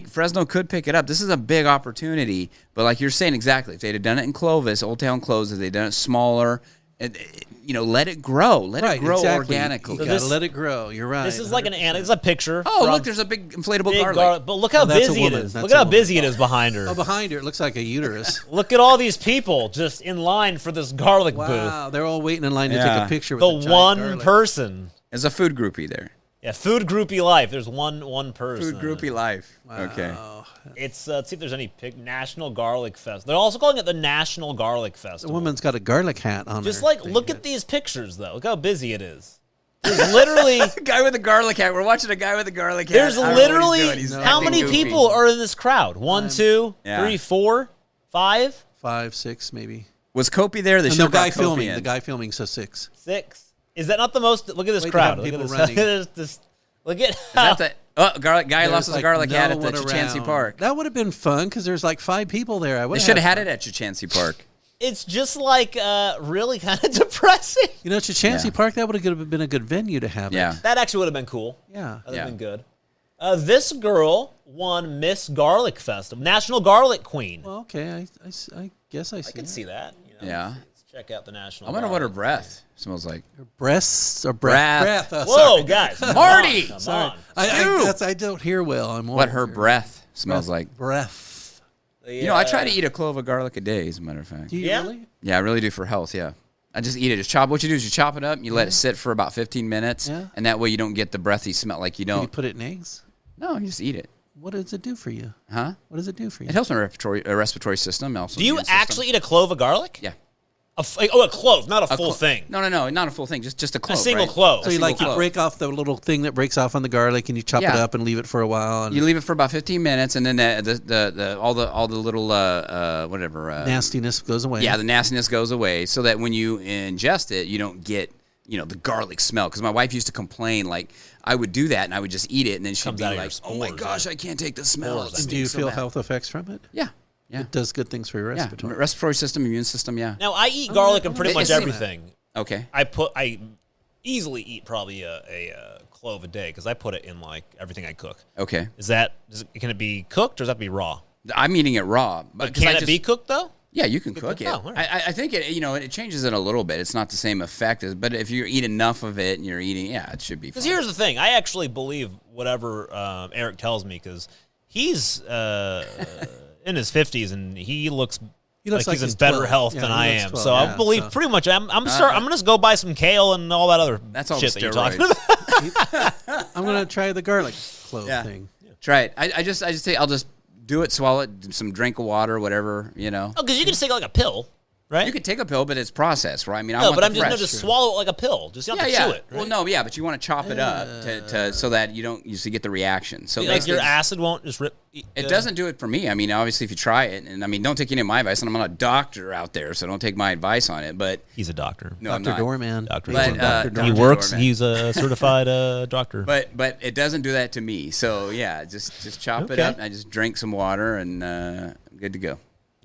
Fresno could pick it up. This is a big opportunity, but like you're saying exactly, if they'd have done it in Clovis, Old Town Clovis, if they'd done it smaller, let it grow. Let it grow organically. You So gotta this- let it grow. You're right. this is like this is a picture. Oh, from look, there's a big inflatable big garlic. But look how that's a busy woman. it is. That's Look at a how woman. busy it is behind her. Oh, behind her, it looks like a uterus. Look at all these people just in line for this garlic booth. Wow, they're all waiting in line to take Yeah. a picture with The giant one garlic. person. There's a food groupie there. Yeah, food groupie life. There's one person. Food groupie life. Okay. It's let's see if there's any National Garlic Fest. They're also calling it the National Garlic The Festival. woman's got a garlic hat on. Just her like thing. look at these pictures though. Look how busy it is. There's literally Guy with a garlic hat. We're watching a guy with a garlic hat. there's I don't know what he's literally doing. He's how acting many goofy. people are in this crowd? 1, 2, Yeah. 3, 4, 5, 5, 6, maybe. Was Kopi there? They And should the have brought guy Kopi filming. in. The guy filming says 6. 6. Is that not the most? Look at this Wait, crowd. they Look have at people this. running. this. Look at Is that the garlic guy lost his There's, garlic hat no at the one Chachansey around. Park? That would have been fun because there's like 5 people there. I would They should have had it at Chachansey Park. It's just like really kind of depressing. You know, Chachansey Yeah. Park, that would have been a good venue to have Yeah. it. That actually would have been cool. Yeah. That would Yeah. have been good. This girl won Miss Garlic Festival, National Garlic Queen. Well, okay. I guess I see I can it. see that. Yeah. Let's check out the National. I wonder what her Garlic. breath smells like. Breasts or Breath. breath. Oh, Whoa, sorry. guys! come Marty! on, come Sorry. on. I don't hear well. I'm What old her here. breath smells like. Breath. I try to eat a clove of garlic a day, as a matter of fact. Do you Yeah? really? Yeah, I really do for health, yeah. I just eat it. Just chop. What you do is you chop it up, and you let it sit for about 15 minutes, Yeah. and that way you don't get the breathy smell like you Can you don't. put it in eggs? No, you just eat it. What does it do for you? Huh? What does it do for you? It helps my respiratory system. Also Do you immune system. actually eat a clove of garlic? Yeah. A clove, not a full thing. No, not a full thing. Just a clove. single right? clove. So A you single you clove. break off the little thing that breaks off on the garlic, and you chop it Yeah. up and leave it for a while. And You leave it for about 15 minutes, and then all the little nastiness goes away. Yeah, the nastiness goes away, so that when you ingest it, you don't get the garlic smell. Because my wife used to complain, like I would do that, and I would just eat it, and then she'd Comes be out of your like, "Oh my spores, gosh, right? I can't take the smell." It And do you stinks so feel bad." health effects from it? Yeah. Yeah. It does good things for your respiratory. Respiratory system, immune system, yeah. Now, I eat garlic in pretty much It's- everything. Okay. I easily eat probably a clove a day because I put it in like everything I cook. Okay. Can it be cooked or does that be raw? I'm eating it raw. But can it be cooked though? Yeah, you can cook it. Oh, all right. I think it changes it a little bit. It's not the same effect, but if you eat enough of it and you're eating, it should be fine. Because here's the thing. I actually believe whatever Eric tells me because he's in his 50s and he looks like he's in better 12. health Yeah, than he I looks am. 12, So I believe pretty much I'm gonna just go buy some kale and all that other That's all shit the that you're talking steroids. about. I'm going to try the garlic clove thing. Try it. I just say I'll just do it, swallow it, some drink of water, whatever, Oh, because you can just take like a pill, right? You could take a pill, but it's processed, right? I mean, I No, want but the I'm fresh. just swallow it like a pill. Just you don't have to chew it. Right? Well, no, but you want to chop it up to so that you don't usually get the reaction. So like your acid won't just rip. It doesn't do it for me. I mean, obviously, if you try it, and I mean, don't take any of my advice. And I'm not a doctor out there, so don't take my advice on it. But He's a doctor. no, I'm Dr. not. Doorman. Doctor. But, Dr. He Doorman. works. Doorman. He's a certified doctor. But it doesn't do that to me. So yeah, just chop it Okay. up. And I just drink some water, and I'm good to go.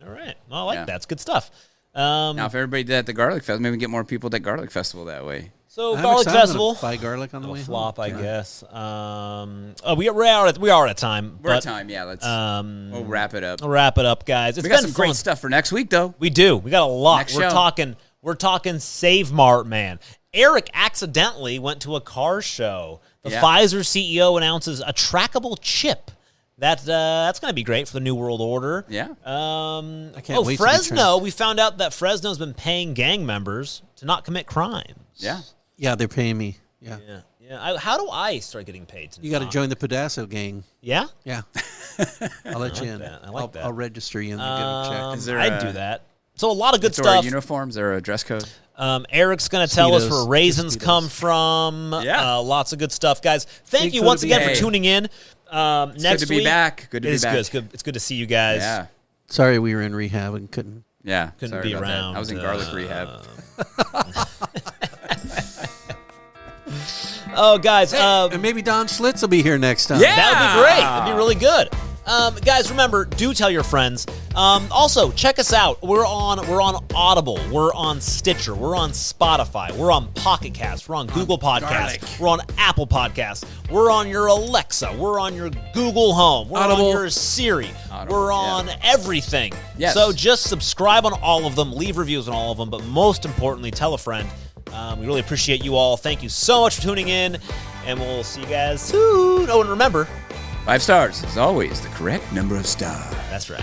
All right. Well, I like Yeah. that. It's good stuff. Now, if everybody did at the Garlic Festival, maybe we can get more people at that Garlic Festival that way. So I'm garlic excited. I'm festival. gonna buy garlic on the way home. Flop, I guess. We are out of time. We're but, at time, yeah. Let's we'll wrap it up. We'll wrap it up, guys. It's We got been some fun. great stuff for next week, though. We do. We got a lot. Next We're show. talking Save Mart, man. Eric accidentally went to a car show. The Yeah. Pfizer CEO announces a trackable chip. That's going to be great for the New World Order. Yeah. I can't wait to be Fresno. We found out that Fresno's been paying gang members to not commit crimes. Yeah. Yeah, they're paying me. Yeah. Yeah. How do I start getting paid? You got to join the Pedasso gang. Yeah. Yeah. I'll let you in. that. I like that. I'll register you and get a check. Is there I'd a- do that. So a lot of good So are stuff. uniforms or a dress code? Eric's going to tell us Speedos. where raisins Speedos. come from. Yeah. Lots of good stuff, guys. Thank Big you food once to be again for had. tuning in. Next good to be week, back. Good to it be is back. Good. It's good to see you guys. Yeah. Sorry we were in rehab and couldn't. Yeah. Couldn't Sorry be about that. around, I was in garlic rehab. Oh, guys. And maybe Don Schlitz will be here next time. Yeah. That would be great. That'd be really good. Guys, remember, do tell your friends. Also, check us out. We're on Audible. We're on Stitcher. We're on Spotify. We're on Pocket Cast. We're on Google Podcasts. We're on Apple Podcasts. We're on your Alexa. We're on your Google Home. We're Audible. on your Siri. Audible, We're yeah. on everything. Yes. So just subscribe on all of them. Leave reviews on all of them. But most importantly, tell a friend. We really appreciate you all. Thank you so much for tuning in. And we'll see you guys soon. Oh, and remember, 5 stars is always the correct number of stars. that's right.